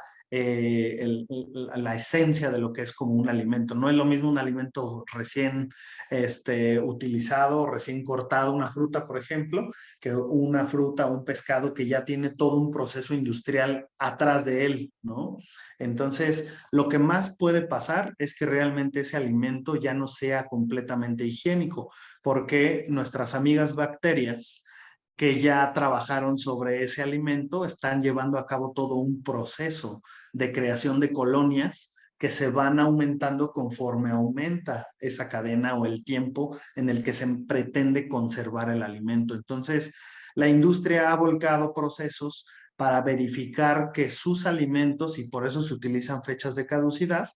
esencia de lo que es como un alimento. No es lo mismo un alimento recién utilizado, recién cortado, una fruta, por ejemplo, que una fruta, un pescado que ya tiene todo un proceso industrial atrás de él, ¿no? Entonces, lo que más puede pasar es que realmente ese alimento ya no sea completamente higiénico, porque nuestras amigas bacterias que ya trabajaron sobre ese alimento están llevando a cabo todo un proceso de creación de colonias que se van aumentando conforme aumenta esa cadena o el tiempo en el que se pretende conservar el alimento. Entonces, la industria ha volcado procesos para verificar que sus alimentos, y por eso se utilizan fechas de caducidad,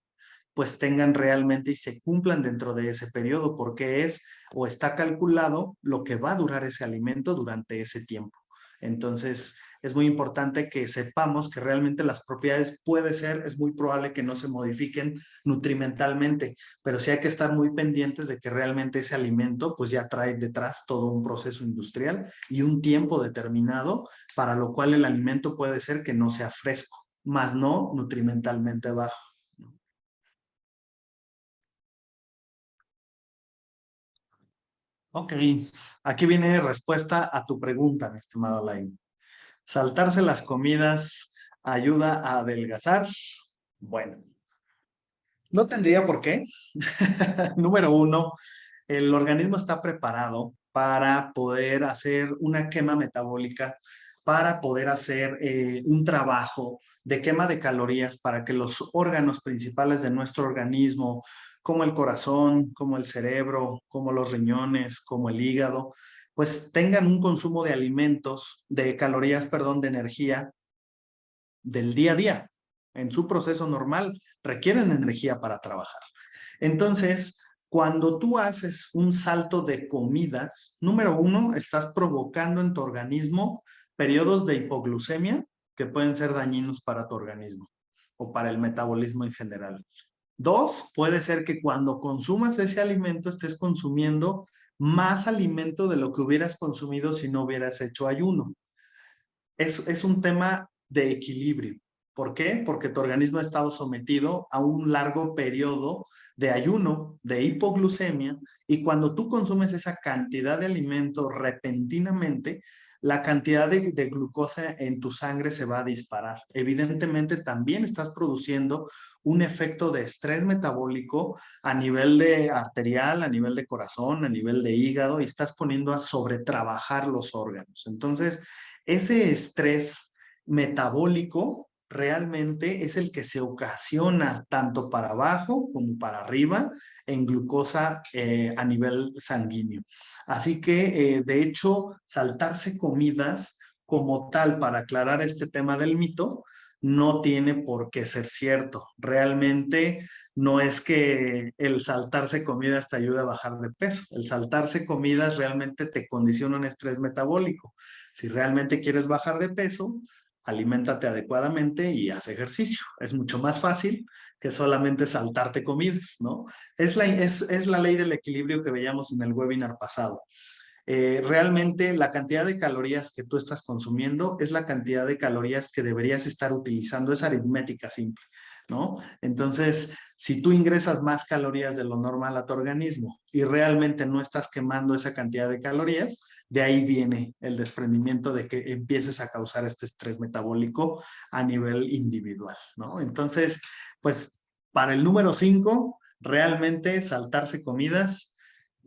pues tengan realmente y se cumplan dentro de ese periodo, porque es o está calculado lo que va a durar ese alimento durante ese tiempo. Entonces, es muy importante que sepamos que realmente las propiedades puede ser, es muy probable que no se modifiquen nutrimentalmente, pero sí hay que estar muy pendientes de que realmente ese alimento pues ya trae detrás todo un proceso industrial y un tiempo determinado, para lo cual el alimento puede ser que no sea fresco, más no nutrimentalmente bajo. Ok, aquí viene respuesta a tu pregunta, mi estimado Alain. ¿Saltarse las comidas ayuda a adelgazar? Bueno, no tendría por qué. Número uno, el organismo está preparado para poder hacer una quema metabólica, para poder hacer un trabajo de quema de calorías para que los órganos principales de nuestro organismo, como el corazón, como el cerebro, como los riñones, como el hígado, pues tengan un consumo de alimentos, de calorías, perdón, de energía del día a día. En su proceso normal requieren energía para trabajar. Entonces, cuando tú haces un salto de comidas, número uno, estás provocando en tu organismo periodos de hipoglucemia que pueden ser dañinos para tu organismo o para el metabolismo en general. Dos, puede ser que cuando consumas ese alimento estés consumiendo más alimento de lo que hubieras consumido si no hubieras hecho ayuno. Es un tema de equilibrio. ¿Por qué? Porque tu organismo ha estado sometido a un largo periodo de ayuno, de hipoglucemia, y cuando tú consumes esa cantidad de alimento repentinamente, la cantidad de glucosa en tu sangre se va a disparar. Evidentemente, también estás produciendo un efecto de estrés metabólico a nivel de arterial, a nivel de corazón, a nivel de hígado, y estás poniendo a sobretrabajar los órganos. Entonces, ese estrés metabólico realmente es el que se ocasiona tanto para abajo como para arriba en glucosa a nivel sanguíneo. Así que, de hecho, saltarse comidas como tal para aclarar este tema del mito no tiene por qué ser cierto. Realmente no es que el saltarse comidas te ayude a bajar de peso. El saltarse comidas realmente te condiciona un estrés metabólico. Si realmente quieres bajar de peso, aliméntate adecuadamente y haz ejercicio. Es mucho más fácil que solamente saltarte comidas, ¿no? Es la ley del equilibrio que veíamos en el webinar pasado. Realmente la cantidad de calorías que tú estás consumiendo es la cantidad de calorías que deberías estar utilizando. Es aritmética simple, ¿no? Entonces, si tú ingresas más calorías de lo normal a tu organismo y realmente no estás quemando esa cantidad de calorías, de ahí viene el desprendimiento de que empieces a causar este estrés metabólico a nivel individual, ¿no? Entonces, pues para el número 5, realmente saltarse comidas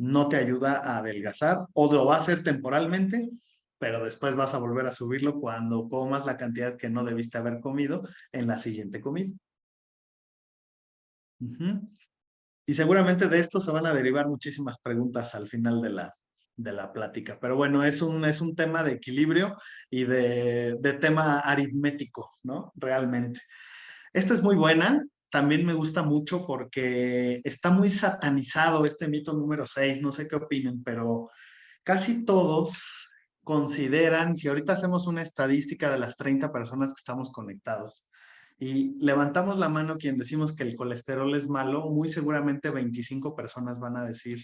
no te ayuda a adelgazar, o lo va a hacer temporalmente, pero después vas a volver a subirlo cuando comas la cantidad que no debiste haber comido en la siguiente comida. Y seguramente de esto se van a derivar muchísimas preguntas al final de la plática. Pero bueno, es un tema de equilibrio y de tema aritmético, ¿no? Realmente. Esta es muy buena. También me gusta mucho porque está muy satanizado este mito número 6. No sé qué opinen, pero casi todos consideran, si ahorita hacemos una estadística de las 30 personas que estamos conectados y levantamos la mano quien decimos que el colesterol es malo, muy seguramente 25 personas van a decir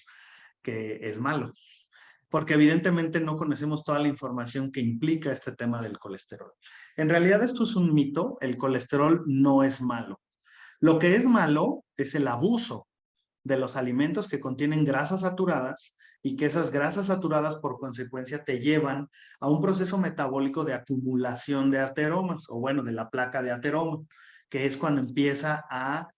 que es malo, porque evidentemente no conocemos toda la información que implica este tema del colesterol. En realidad esto es un mito, el colesterol no es malo. Lo que es malo es el abuso de los alimentos que contienen grasas saturadas y que esas grasas saturadas por consecuencia te llevan a un proceso metabólico de acumulación de ateromas, o bueno, de la placa de ateroma, que es cuando empieza a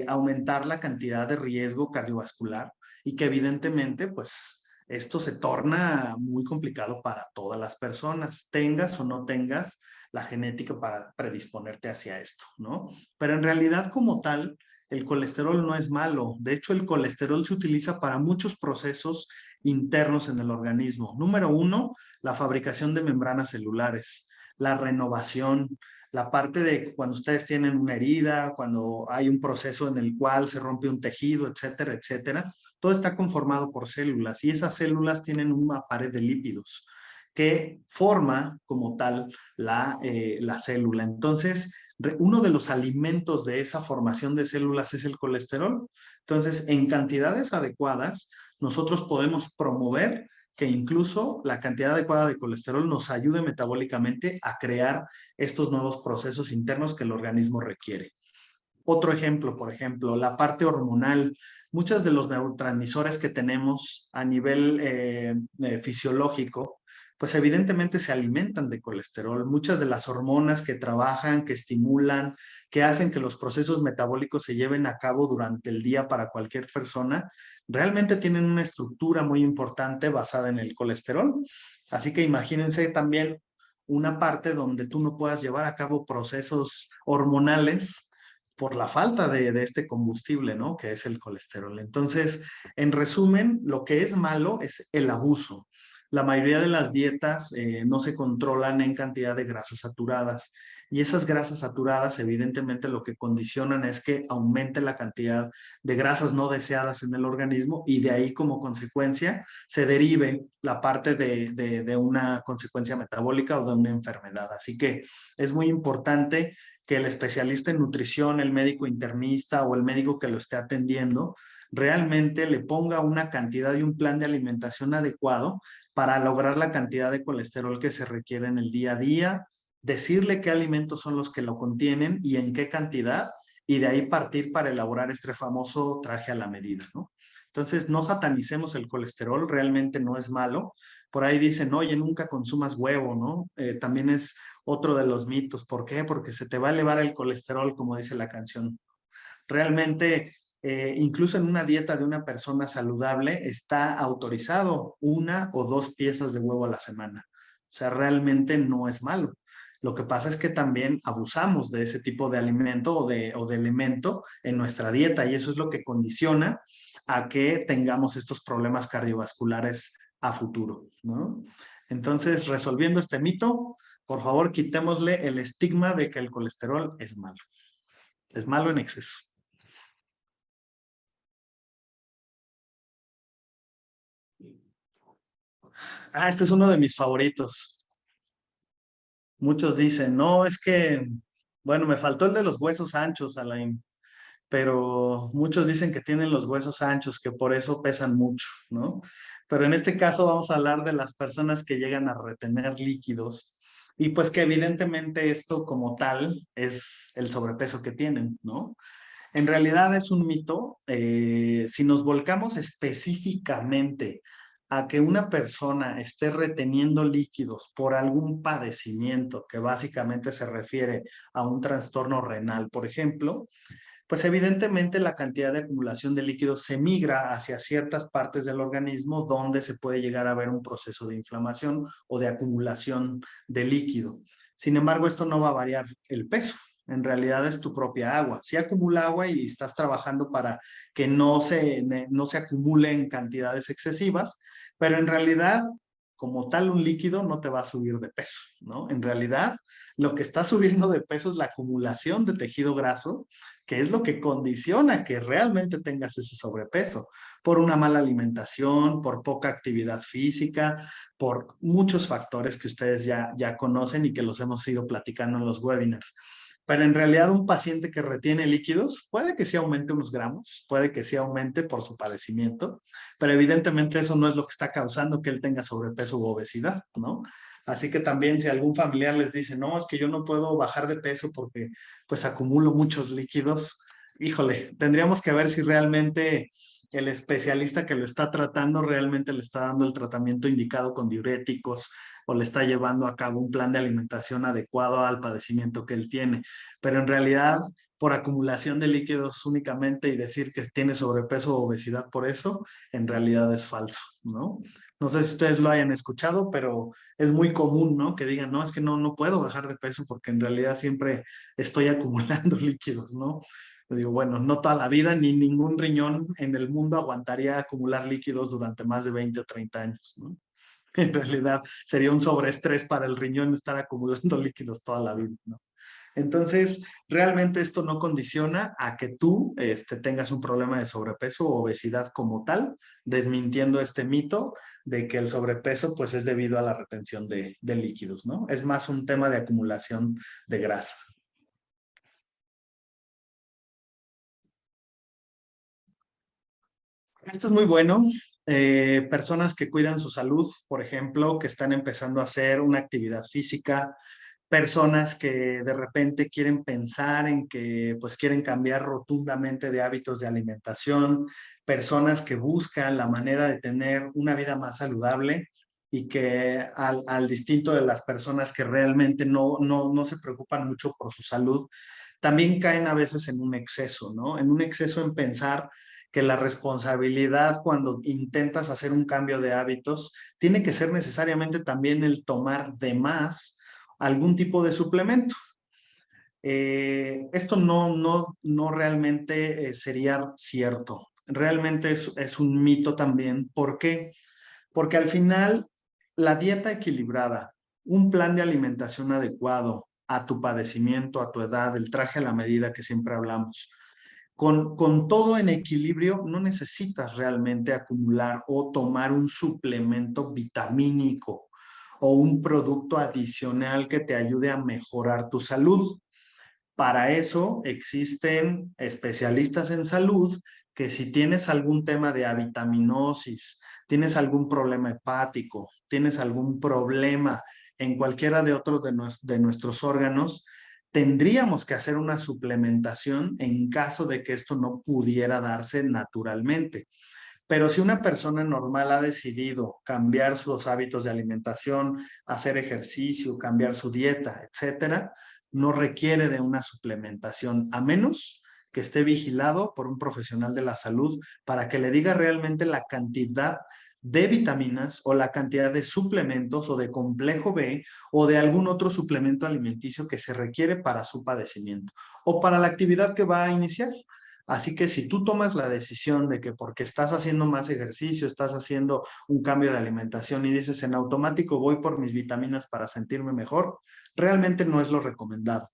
aumentar la cantidad de riesgo cardiovascular y que evidentemente pues esto se torna muy complicado para todas las personas, tengas o no tengas la genética para predisponerte hacia esto, ¿no? Pero en realidad como tal, el colesterol no es malo. De hecho, el colesterol se utiliza para muchos procesos internos en el organismo. Número 1, la fabricación de membranas celulares, la renovación, la parte de cuando ustedes tienen una herida, cuando hay un proceso en el cual se rompe un tejido, etcétera, etcétera. Todo está conformado por células y esas células tienen una pared de lípidos que forma como tal la célula. Entonces, uno de los alimentos de esa formación de células es el colesterol. Entonces, en cantidades adecuadas, nosotros podemos promover que incluso la cantidad adecuada de colesterol nos ayude metabólicamente a crear estos nuevos procesos internos que el organismo requiere. Otro ejemplo, por ejemplo, la parte hormonal. Muchos de los neurotransmisores que tenemos a nivel fisiológico, pues evidentemente se alimentan de colesterol. Muchas de las hormonas que trabajan, que estimulan, que hacen que los procesos metabólicos se lleven a cabo durante el día para cualquier persona, realmente tienen una estructura muy importante basada en el colesterol. Así que imagínense también una parte donde tú no puedas llevar a cabo procesos hormonales por la falta de este combustible, ¿no? Que es el colesterol. Entonces, en resumen, lo que es malo es el abuso. La mayoría de las dietas no se controlan en cantidad de grasas saturadas y esas grasas saturadas evidentemente lo que condicionan es que aumente la cantidad de grasas no deseadas en el organismo y de ahí como consecuencia se derive la parte de una consecuencia metabólica o de una enfermedad. Así que es muy importante que el especialista en nutrición, el médico internista o el médico que lo esté atendiendo, realmente le ponga una cantidad y un plan de alimentación adecuado para lograr la cantidad de colesterol que se requiere en el día a día, decirle qué alimentos son los que lo contienen y en qué cantidad, y de ahí partir para elaborar este famoso traje a la medida, ¿no? Entonces, no satanicemos el colesterol, realmente no es malo. Por ahí dicen, oye, nunca consumas huevo, ¿no? También es otro de los mitos. ¿Por qué? Porque se te va a elevar el colesterol, como dice la canción. Realmente, incluso en una dieta de una persona saludable, está autorizado 1 o 2 piezas de huevo a la semana. O sea, realmente no es malo. Lo que pasa es que también abusamos de ese tipo de alimento o de elemento en nuestra dieta y eso es lo que condiciona a que tengamos estos problemas cardiovasculares a futuro, ¿no? Entonces, resolviendo este mito, por favor, quitémosle el estigma de que el colesterol es malo. Es malo en exceso. Ah, este es uno de mis favoritos. Muchos dicen, no, es que, bueno, me faltó el de los huesos anchos, Alain, pero muchos dicen que tienen los huesos anchos, que por eso pesan mucho, ¿no? Pero en este caso vamos a hablar de las personas que llegan a retener líquidos y pues que evidentemente esto como tal es el sobrepeso que tienen, ¿no? En realidad es un mito. Si nos volcamos específicamente a que una persona esté reteniendo líquidos por algún padecimiento que básicamente se refiere a un trastorno renal, por ejemplo, pues evidentemente la cantidad de acumulación de líquidos se migra hacia ciertas partes del organismo donde se puede llegar a ver un proceso de inflamación o de acumulación de líquido. Sin embargo, esto no va a variar el peso. En realidad es tu propia agua. Si acumula agua y estás trabajando para que no se acumule en cantidades excesivas, pero en realidad, como tal, un líquido no te va a subir de peso, ¿no? En realidad, lo que está subiendo de peso es la acumulación de tejido graso, que es lo que condiciona que realmente tengas ese sobrepeso, por una mala alimentación, por poca actividad física, por muchos factores que ustedes ya conocen y que los hemos ido platicando en los webinars. Pero en realidad un paciente que retiene líquidos puede que sí aumente unos gramos, puede que sí aumente por su padecimiento, pero evidentemente eso no es lo que está causando que él tenga sobrepeso u obesidad, ¿no? Así que también si algún familiar les dice, no, es que yo no puedo bajar de peso porque pues acumulo muchos líquidos, híjole, tendríamos que ver si realmente el especialista que lo está tratando realmente le está dando el tratamiento indicado con diuréticos o le está llevando a cabo un plan de alimentación adecuado al padecimiento que él tiene. Pero en realidad, por acumulación de líquidos únicamente y decir que tiene sobrepeso o obesidad por eso, en realidad es falso, ¿no? No sé si ustedes lo hayan escuchado, pero es muy común, ¿no? Que digan, no, es que no puedo bajar de peso porque en realidad siempre estoy acumulando líquidos, ¿no? Yo digo, bueno, no toda la vida ni ningún riñón en el mundo aguantaría acumular líquidos durante más de 20 o 30 años, ¿no? En realidad sería un sobreestrés para el riñón estar acumulando líquidos toda la vida, ¿no? Entonces, realmente esto no condiciona a que tú tengas un problema de sobrepeso o obesidad como tal, desmintiendo este mito de que el sobrepeso pues es debido a la retención de líquidos, ¿no? Es más un tema de acumulación de grasa. Esto es muy bueno. Personas que cuidan su salud, por ejemplo, que están empezando a hacer una actividad física, personas que de repente quieren pensar en que pues quieren cambiar rotundamente de hábitos de alimentación, personas que buscan la manera de tener una vida más saludable y que al distinto de las personas que realmente no se preocupan mucho por su salud, también caen a veces en un exceso, ¿no? En un exceso en pensar que la responsabilidad cuando intentas hacer un cambio de hábitos tiene que ser necesariamente también el tomar de más algún tipo de suplemento. Esto no realmente sería cierto. Realmente es un mito también. ¿Por qué? Porque al final la dieta equilibrada, un plan de alimentación adecuado a tu padecimiento, a tu edad, el traje a la medida que siempre hablamos, con todo en equilibrio, no necesitas realmente acumular o tomar un suplemento vitamínico o un producto adicional que te ayude a mejorar tu salud. Para eso existen especialistas en salud que si tienes algún tema de avitaminosis, tienes algún problema hepático, tienes algún problema en cualquiera de otros de nuestros órganos, tendríamos que hacer una suplementación en caso de que esto no pudiera darse naturalmente. Pero si una persona normal ha decidido cambiar sus hábitos de alimentación, hacer ejercicio, cambiar su dieta, etcétera, no requiere de una suplementación, a menos que esté vigilado por un profesional de la salud para que le diga realmente la cantidad de vitaminas o la cantidad de suplementos o de complejo B o de algún otro suplemento alimenticio que se requiere para su padecimiento o para la actividad que va a iniciar. Así que si tú tomas la decisión de que porque estás haciendo más ejercicio, estás haciendo un cambio de alimentación y dices en automático voy por mis vitaminas para sentirme mejor, realmente no es lo recomendado.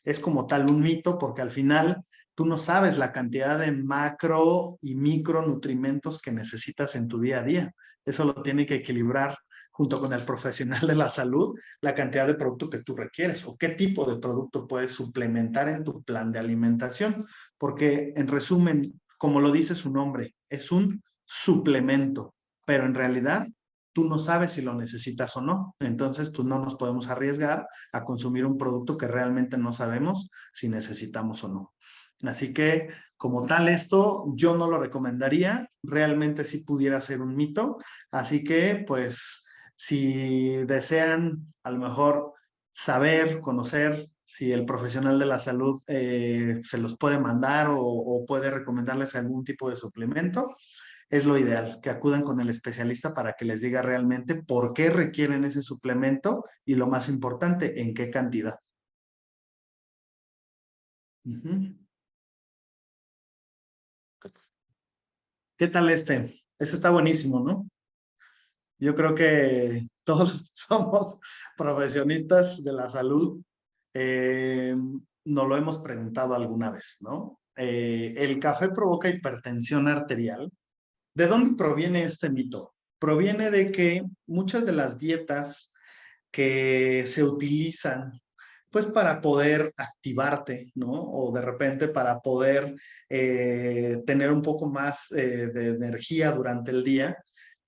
Es como tal un mito porque al final tú no sabes la cantidad de macro y micronutrimentos que necesitas en tu día a día. Eso lo tiene que equilibrar junto con el profesional de la salud, la cantidad de producto que tú requieres o qué tipo de producto puedes suplementar en tu plan de alimentación. Porque en resumen, como lo dice su nombre, es un suplemento, pero en realidad tú no sabes si lo necesitas o no. Entonces, pues no nos podemos arriesgar a consumir un producto que realmente no sabemos si necesitamos o no. Así que, como tal, esto yo no lo recomendaría. Realmente sí pudiera ser un mito. Así que, pues, si desean a lo mejor saber, conocer si el profesional de la salud se los puede mandar o puede recomendarles algún tipo de suplemento, es lo ideal, que acudan con el especialista para que les diga realmente por qué requieren ese suplemento y lo más importante, en qué cantidad. Ujú. ¿Qué tal este? Este está buenísimo, ¿no? Yo creo que todos los que somos profesionistas de la salud nos lo hemos preguntado alguna vez, ¿no? ¿El café provoca hipertensión arterial? ¿De dónde proviene este mito? Proviene de que muchas de las dietas que se utilizan pues para poder activarte, ¿no? O de repente para poder tener un poco más de energía durante el día,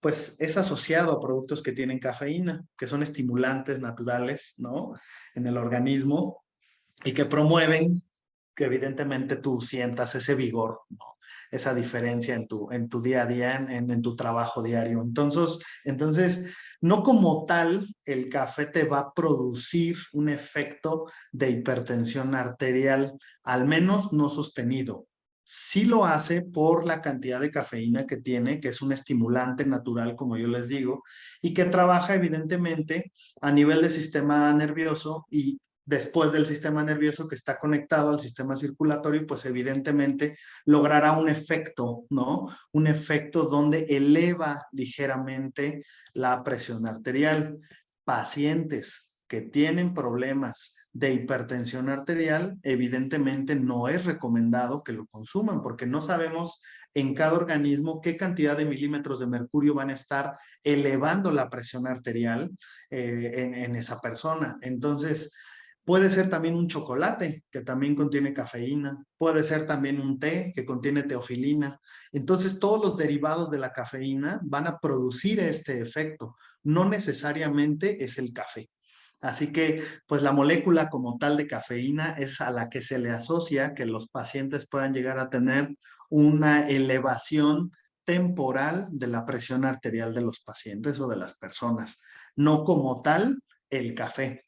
pues es asociado a productos que tienen cafeína, que son estimulantes naturales, ¿no? En el organismo y que promueven que evidentemente tú sientas ese vigor, ¿no? Esa diferencia en tu día a día, en tu trabajo diario. Entonces, no como tal, el café te va a producir un efecto de hipertensión arterial, al menos no sostenido. Sí lo hace por la cantidad de cafeína que tiene, que es un estimulante natural, como yo les digo, y que trabaja evidentemente a nivel del sistema nervioso y después del sistema nervioso que está conectado al sistema circulatorio, pues evidentemente logrará un efecto, ¿no? Un efecto donde eleva ligeramente la presión arterial. Pacientes que tienen problemas de hipertensión arterial, evidentemente no es recomendado que lo consuman porque no sabemos en cada organismo qué cantidad de milímetros de mercurio van a estar elevando la presión arterial en esa persona. Entonces, puede ser también un chocolate que también contiene cafeína, puede ser también un té que contiene teofilina. Entonces, todos los derivados de la cafeína van a producir este efecto, no necesariamente es el café. Así que, pues la molécula como tal de cafeína es a la que se le asocia que los pacientes puedan llegar a tener una elevación temporal de la presión arterial de los pacientes o de las personas, no como tal el café.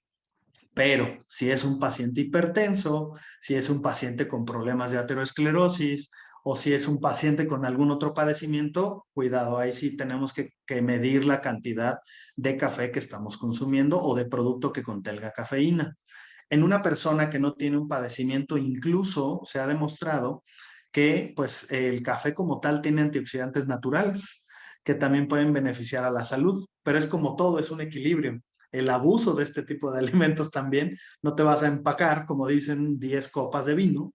Pero si es un paciente hipertenso, si es un paciente con problemas de aterosclerosis o si es un paciente con algún otro padecimiento, cuidado, ahí sí tenemos que medir la cantidad de café que estamos consumiendo o de producto que contenga cafeína. En una persona que no tiene un padecimiento, incluso se ha demostrado que pues el café como tal tiene antioxidantes naturales que también pueden beneficiar a la salud, pero es como todo, es un equilibrio. El abuso de este tipo de alimentos también, no te vas a empacar, como dicen, 10 copas de vino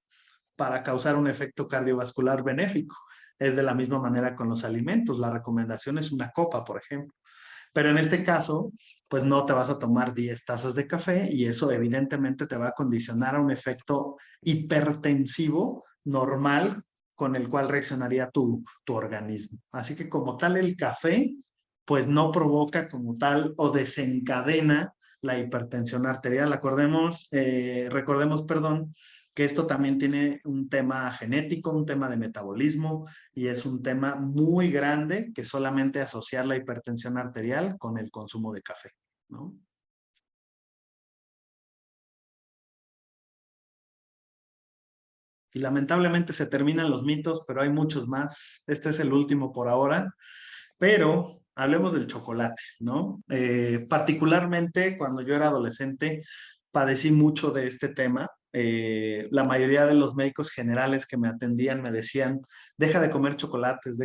para causar un efecto cardiovascular benéfico. Es de la misma manera con los alimentos. La recomendación es una copa, por ejemplo. Pero en este caso, pues no te vas a tomar 10 tazas de café y eso evidentemente te va a condicionar a un efecto hipertensivo normal con el cual reaccionaría tu organismo. Así que como tal el café, pues no provoca como tal o desencadena la hipertensión arterial. Recordemos, perdón, que esto también tiene un tema genético, un tema de metabolismo y es un tema muy grande que solamente asociar la hipertensión arterial con el consumo de café, ¿no? Y lamentablemente se terminan los mitos, pero hay muchos más. Este es el último por ahora, pero hablemos del chocolate, ¿no? Particularmente cuando yo era adolescente, padecí mucho de este tema. La mayoría de los médicos generales que me atendían me decían, deja de comer chocolates,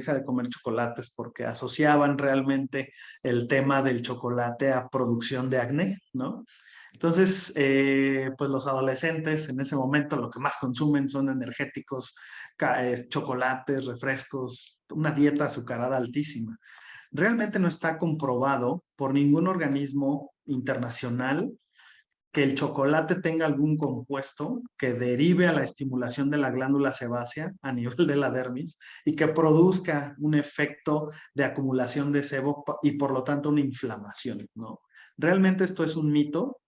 porque asociaban realmente el tema del chocolate a producción de acné, ¿no? Entonces, pues los adolescentes en ese momento lo que más consumen son energéticos, chocolates, refrescos, una dieta azucarada altísima. Realmente no está comprobado por ningún organismo internacional que el chocolate tenga algún compuesto que derive a la estimulación de la glándula sebácea a nivel de la dermis y que produzca un efecto de acumulación de sebo y por lo tanto una inflamación, ¿no? Realmente esto es un mito.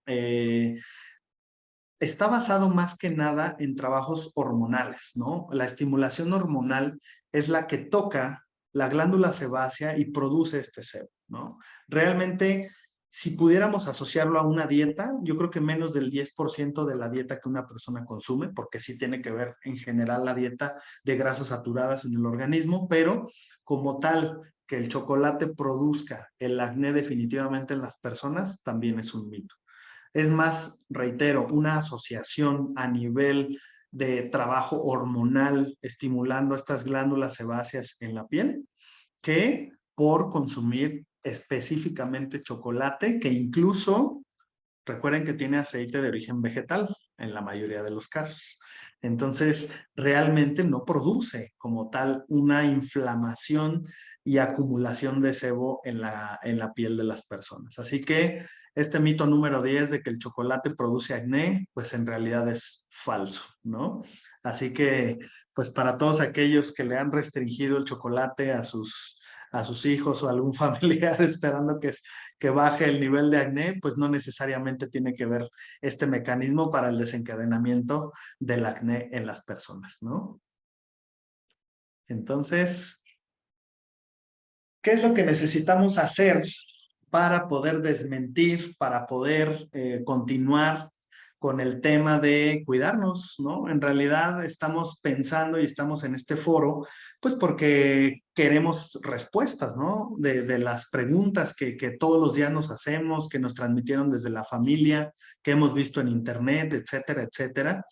Está basado más que nada en trabajos hormonales, ¿no? La estimulación hormonal es la que toca la glándula sebácea y produce este sebo, ¿no? Realmente, si pudiéramos asociarlo a una dieta, yo creo que menos del 10% de la dieta que una persona consume, porque sí tiene que ver en general la dieta de grasas saturadas en el organismo, pero como tal, que el chocolate produzca el acné definitivamente en las personas, también es un mito. Es más, reitero, una asociación a nivel de trabajo hormonal estimulando estas glándulas sebáceas en la piel que por consumir específicamente chocolate, que incluso recuerden que tiene aceite de origen vegetal en la mayoría de los casos. Entonces, realmente no produce como tal una inflamación y acumulación de sebo en la piel de las personas. Así que este mito número 10 de que el chocolate produce acné, pues en realidad es falso, ¿no? Así que, pues para todos aquellos que le han restringido el chocolate a sus hijos o a algún familiar esperando que baje el nivel de acné, pues no necesariamente tiene que ver este mecanismo para el desencadenamiento del acné en las personas, ¿no? Entonces, ¿qué es lo que necesitamos hacer para poder desmentir, para poder continuar con el tema de cuidarnos, ¿no? En realidad estamos pensando y estamos en este foro, pues porque queremos respuestas, ¿no? De las preguntas que todos los días nos hacemos, que nos transmitieron desde la familia, que hemos visto en internet, etcétera, etcétera.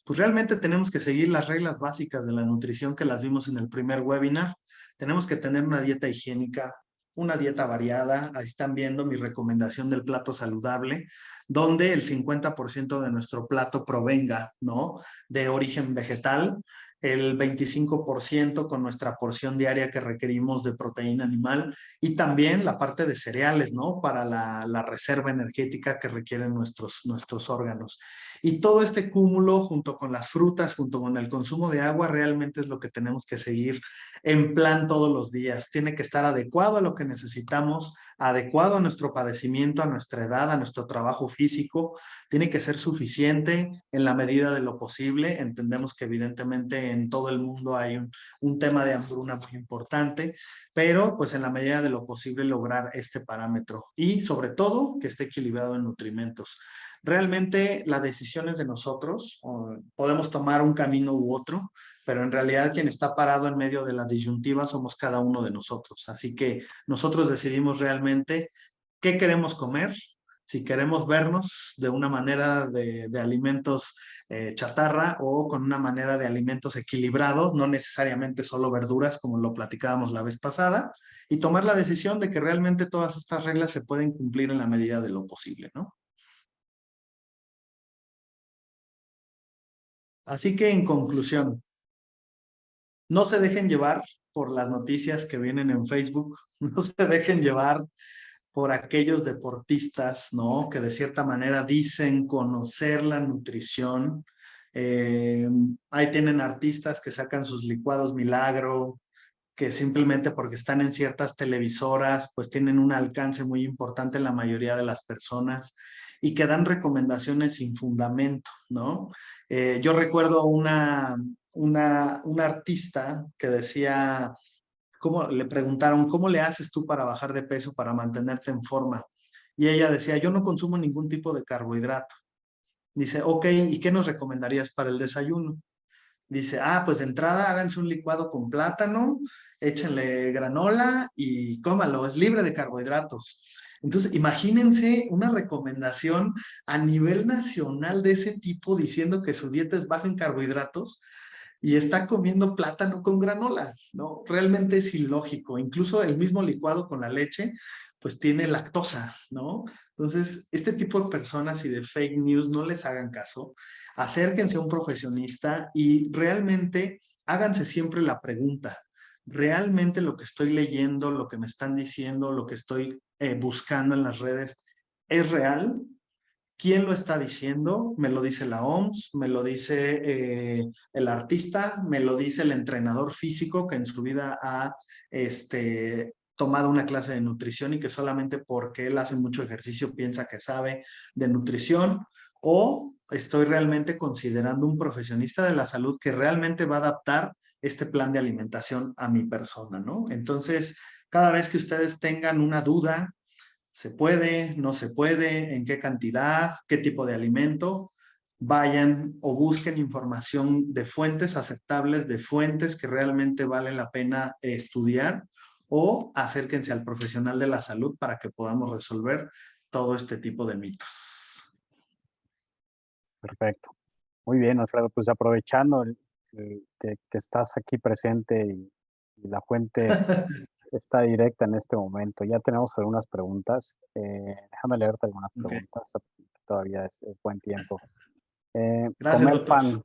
Pues realmente tenemos que seguir las reglas básicas de la nutrición que las vimos en el primer webinar. Tenemos que tener una dieta higiénica, una dieta variada. Ahí están viendo mi recomendación del plato saludable, donde el 50% de nuestro plato provenga, ¿no?, de origen vegetal, el 25% con nuestra porción diaria que requerimos de proteína animal y también la parte de cereales, ¿no?, para la reserva energética que requieren nuestros órganos. Y todo este cúmulo, junto con las frutas, junto con el consumo de agua, realmente es lo que tenemos que seguir en plan todos los días. Tiene que estar adecuado a lo que necesitamos, adecuado a nuestro padecimiento, a nuestra edad, a nuestro trabajo físico. Tiene que ser suficiente en la medida de lo posible. Entendemos que evidentemente en todo el mundo hay un tema de hambruna muy importante, pero pues en la medida de lo posible lograr este parámetro y sobre todo que esté equilibrado en nutrimentos. Realmente la decisión es de nosotros, podemos tomar un camino u otro, pero en realidad quien está parado en medio de la disyuntiva somos cada uno de nosotros. Así que nosotros decidimos realmente qué queremos comer, si queremos vernos de una manera de alimentos chatarra o con una manera de alimentos equilibrados, no necesariamente solo verduras como lo platicábamos la vez pasada, y tomar la decisión de que realmente todas estas reglas se pueden cumplir en la medida de lo posible, ¿no? Así que en conclusión, no se dejen llevar por las noticias que vienen en Facebook, no se dejen llevar por aquellos deportistas, ¿no?, que de cierta manera dicen conocer la nutrición. Ahí tienen artistas que sacan sus licuados milagro, que simplemente porque están en ciertas televisoras, pues tienen un alcance muy importante en la mayoría de las personas y que dan recomendaciones sin fundamento, ¿no? Yo recuerdo una artista que decía, le preguntaron, ¿cómo le haces tú para bajar de peso, para mantenerte en forma? Y ella decía, yo no consumo ningún tipo de carbohidrato. Dice, ok, ¿y qué nos recomendarías para el desayuno? Dice, pues de entrada háganse un licuado con plátano, échenle granola y cómalo, es libre de carbohidratos. Entonces, imagínense una recomendación a nivel nacional de ese tipo diciendo que su dieta es baja en carbohidratos y está comiendo plátano con granola, ¿no? Realmente es ilógico. Incluso el mismo licuado con la leche, pues tiene lactosa, ¿no? Entonces, este tipo de personas y de fake news no les hagan caso. Acérquense a un profesionista y realmente háganse siempre la pregunta. ¿Realmente lo que estoy leyendo, lo que me están diciendo, lo que estoy buscando en las redes es real? ¿Quién lo está diciendo? Me lo dice la OMS, me lo dice el artista, me lo dice el entrenador físico que en su vida ha tomado una clase de nutrición y que solamente porque él hace mucho ejercicio piensa que sabe de nutrición, o estoy realmente considerando un profesionista de la salud que realmente va a adaptar este plan de alimentación a mi persona, ¿no? Entonces, cada vez que ustedes tengan una duda, ¿se puede? ¿No se puede? ¿En qué cantidad? ¿Qué tipo de alimento? Vayan o busquen información de fuentes aceptables, de fuentes que realmente vale la pena estudiar, o acérquense al profesional de la salud para que podamos resolver todo este tipo de mitos. Perfecto. Muy bien, Alfredo, pues aprovechando que estás aquí presente y la fuente está directa en este momento. Ya tenemos algunas preguntas. Déjame leerte algunas Ok. preguntas. Todavía es buen tiempo. Gracias, doctor.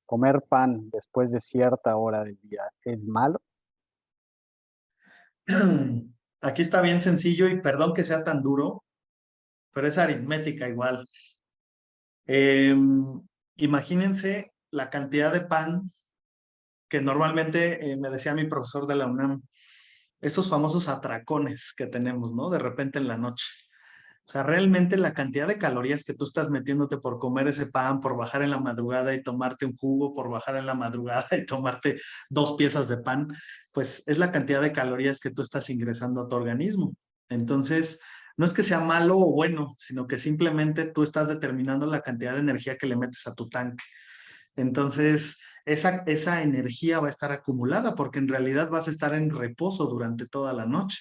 Comer pan después de cierta hora del día, ¿es malo? Aquí está bien sencillo y perdón que sea tan duro, pero es aritmética igual. Imagínense la cantidad de pan que normalmente me decía mi profesor de la UNAM, esos famosos atracones que tenemos, ¿no? De repente en la noche. O sea, realmente la cantidad de calorías que tú estás metiéndote por comer ese pan, por bajar en la madrugada y tomarte un jugo, por bajar en la madrugada y tomarte 2 piezas de pan, pues es la cantidad de calorías que tú estás ingresando a tu organismo. Entonces, no es que sea malo o bueno, sino que simplemente tú estás determinando la cantidad de energía que le metes a tu tanque. Entonces, esa energía va a estar acumulada porque en realidad vas a estar en reposo durante toda la noche.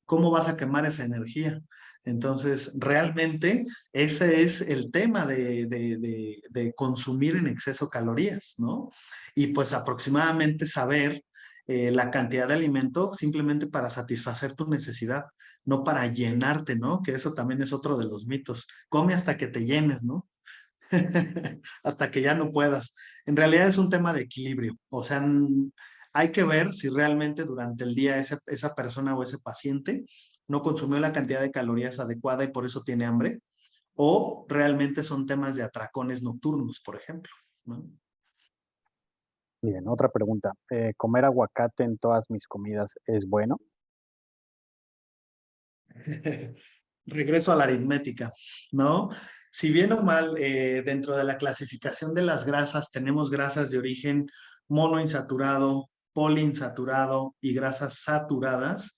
¿Cómo vas a quemar esa energía? Entonces, realmente ese es el tema de consumir en exceso calorías, ¿no? Y pues aproximadamente saber la cantidad de alimento simplemente para satisfacer tu necesidad, no para llenarte, ¿no? Que eso también es otro de los mitos. Come hasta que te llenes, ¿no? Hasta que ya no puedas. En realidad es un tema de equilibrio. O sea, hay que ver si realmente durante el día esa persona o ese paciente no consumió la cantidad de calorías adecuada y por eso tiene hambre, o realmente son temas de atracones nocturnos, por ejemplo, ¿no? Bien, otra pregunta. ¿Comer aguacate en todas mis comidas es bueno? Regreso a la aritmética, ¿no? Si bien o mal, dentro de la clasificación de las grasas, tenemos grasas de origen monoinsaturado, poliinsaturado y grasas saturadas,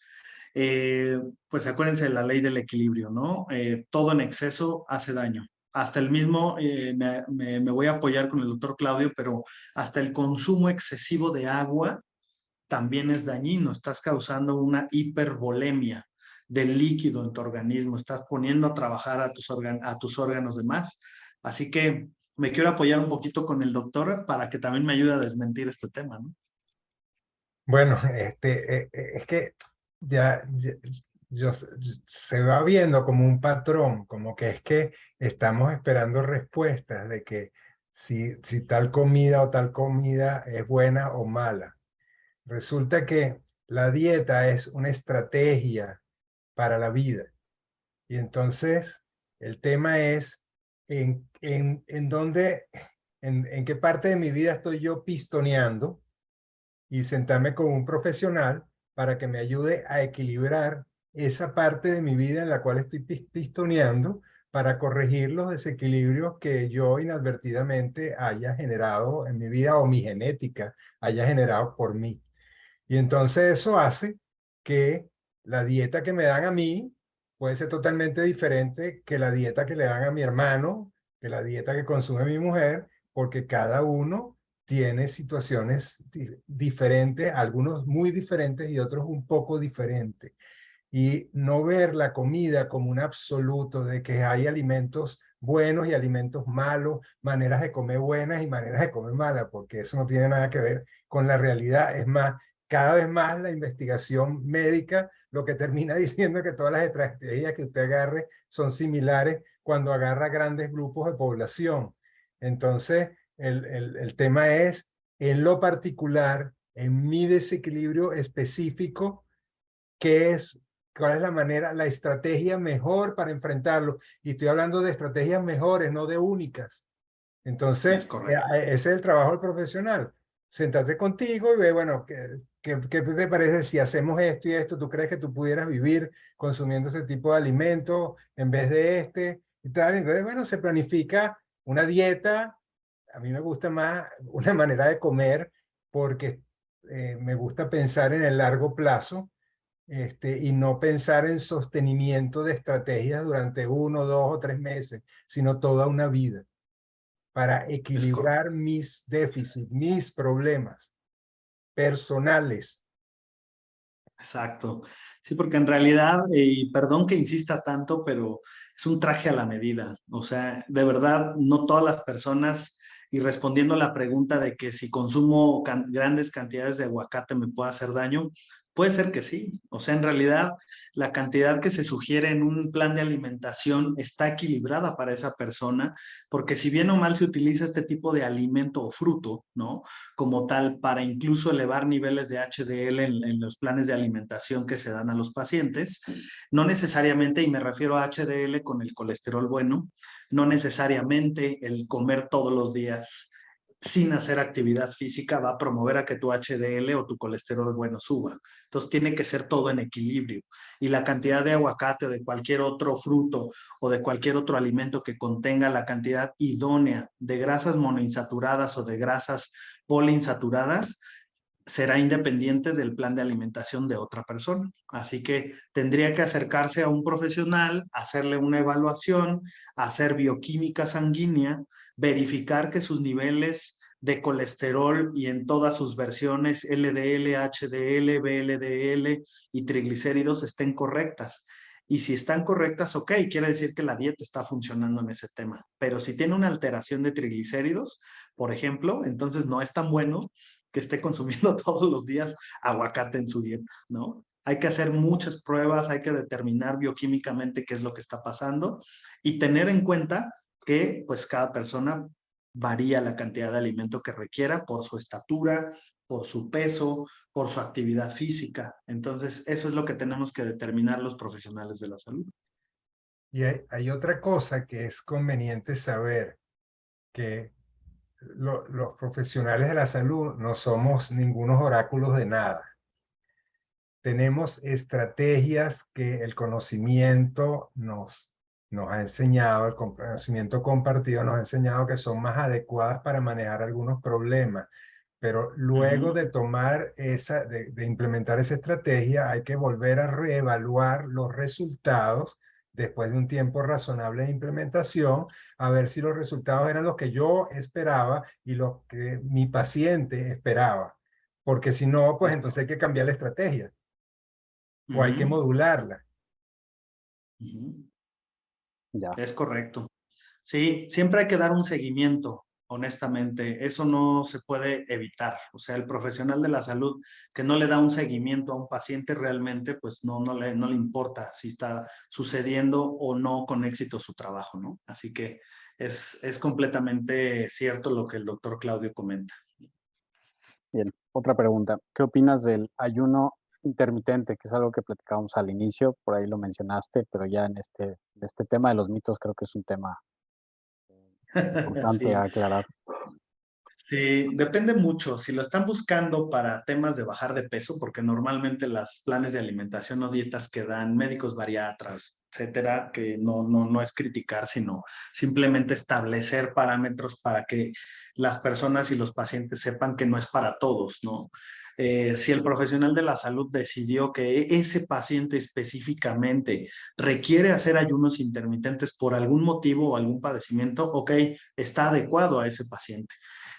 pues acuérdense de la ley del equilibrio, ¿no? Todo en exceso hace daño. Hasta el mismo, me voy a apoyar con el doctor Claudio, pero hasta el consumo excesivo de agua también es dañino. Estás causando una hipervolemia del líquido en tu organismo. Estás poniendo a trabajar a tus órganos de más. Así que me quiero apoyar un poquito con el doctor para que también me ayude a desmentir este tema, ¿no? Bueno, es que ya se va viendo como un patrón, como que es que estamos esperando respuestas de que si tal comida o tal comida es buena o mala. Resulta que la dieta es una estrategia para la vida. Y entonces el tema es en dónde, en qué parte de mi vida estoy yo pistoneando y sentarme con un profesional para que me ayude a equilibrar esa parte de mi vida en la cual estoy pistoneando para corregir los desequilibrios que yo inadvertidamente haya generado en mi vida o mi genética haya generado por mí. Y entonces eso hace que la dieta que me dan a mí puede ser totalmente diferente que la dieta que le dan a mi hermano, que la dieta que consume mi mujer, porque cada uno tiene situaciones diferentes, algunos muy diferentes y otros un poco diferentes. Y no ver la comida como un absoluto de que hay alimentos buenos y alimentos malos, maneras de comer buenas y maneras de comer malas, porque eso no tiene nada que ver con la realidad. Es más, cada vez más la investigación médica lo que termina diciendo es que todas las estrategias que usted agarre son similares cuando agarra grandes grupos de población. Entonces, el tema es, en lo particular, en mi desequilibrio específico, ¿qué es? ¿Cuál es la manera, la estrategia mejor para enfrentarlo? Y estoy hablando de estrategias mejores, no de únicas. Es Entonces, correcto. ese es el trabajo del profesional. Sentarte contigo y ve, bueno, ¿qué te parece si hacemos esto y esto? ¿Tú crees que tú pudieras vivir consumiendo ese tipo de alimentos en vez de este y tal? Entonces, bueno, se planifica una dieta. A mí me gusta más una manera de comer porque me gusta pensar en el largo plazo, y no pensar en sostenimiento de estrategias durante 1, 2 o 3 meses, sino toda una vida para Es correcto. equilibrar mis déficits, mis problemas personales. Exacto. Sí, porque en realidad, y perdón que insista tanto, pero es un traje a la medida. O sea, de verdad, no todas las personas, y respondiendo a la pregunta de que si consumo grandes cantidades de aguacate me puede hacer daño, puede ser que sí. O sea, en realidad, la cantidad que se sugiere en un plan de alimentación está equilibrada para esa persona, porque si bien o mal se utiliza este tipo de alimento o fruto, ¿no? Como tal para incluso elevar niveles de HDL en los planes de alimentación que se dan a los pacientes. No necesariamente, y me refiero a HDL con el colesterol bueno, no necesariamente el comer todos los días sin hacer actividad física va a promover a que tu HDL o tu colesterol bueno suba. Entonces tiene que ser todo en equilibrio. Y la cantidad de aguacate o de cualquier otro fruto o de cualquier otro alimento que contenga la cantidad idónea de grasas monoinsaturadas o de grasas poliinsaturadas será independiente del plan de alimentación de otra persona. Así que tendría que acercarse a un profesional, hacerle una evaluación, hacer bioquímica sanguínea, verificar que sus niveles de colesterol y en todas sus versiones LDL, HDL, VLDL y triglicéridos estén correctas. Y si están correctas, ok, quiere decir que la dieta está funcionando en ese tema. Pero si tiene una alteración de triglicéridos, por ejemplo, entonces no es tan bueno que esté consumiendo todos los días aguacate en su dieta, ¿no? Hay que hacer muchas pruebas, hay que determinar bioquímicamente qué es lo que está pasando y tener en cuenta que pues cada persona varía la cantidad de alimento que requiera por su estatura, por su peso, por su actividad física. Entonces, eso es lo que tenemos que determinar los profesionales de la salud. Y hay otra cosa que es conveniente saber, que los profesionales de la salud no somos ningunos oráculos de nada. Tenemos estrategias que el conocimiento nos ha enseñado, el conocimiento compartido nos ha enseñado que son más adecuadas para manejar algunos problemas. Pero luego de tomar de implementar esa estrategia, hay que volver a reevaluar los resultados después de un tiempo razonable de implementación, a ver si los resultados eran los que yo esperaba y los que mi paciente esperaba. Porque si no, pues entonces hay que cambiar la estrategia o hay que modularla. Ya. Es correcto. Sí, siempre hay que dar un seguimiento, honestamente. Eso no se puede evitar. O sea, el profesional de la salud que no le da un seguimiento a un paciente realmente, pues no le importa si está sucediendo o no con éxito su trabajo, ¿no? Así que es completamente cierto lo que el doctor Claudio comenta. Bien, otra pregunta. ¿Qué opinas del ayuno intermitente, que es algo que platicábamos al inicio? Por ahí lo mencionaste, pero ya en este tema de los mitos creo que es un tema importante a Sí. aclarar. Sí, depende mucho. Si lo están buscando para temas de bajar de peso, porque normalmente los planes de alimentación o dietas que dan médicos bariatras, etcétera, que no es criticar, sino simplemente establecer parámetros para que las personas y los pacientes sepan que no es para todos, ¿no? Si el profesional de la salud decidió que ese paciente específicamente requiere hacer ayunos intermitentes por algún motivo o algún padecimiento, ok, está adecuado a ese paciente.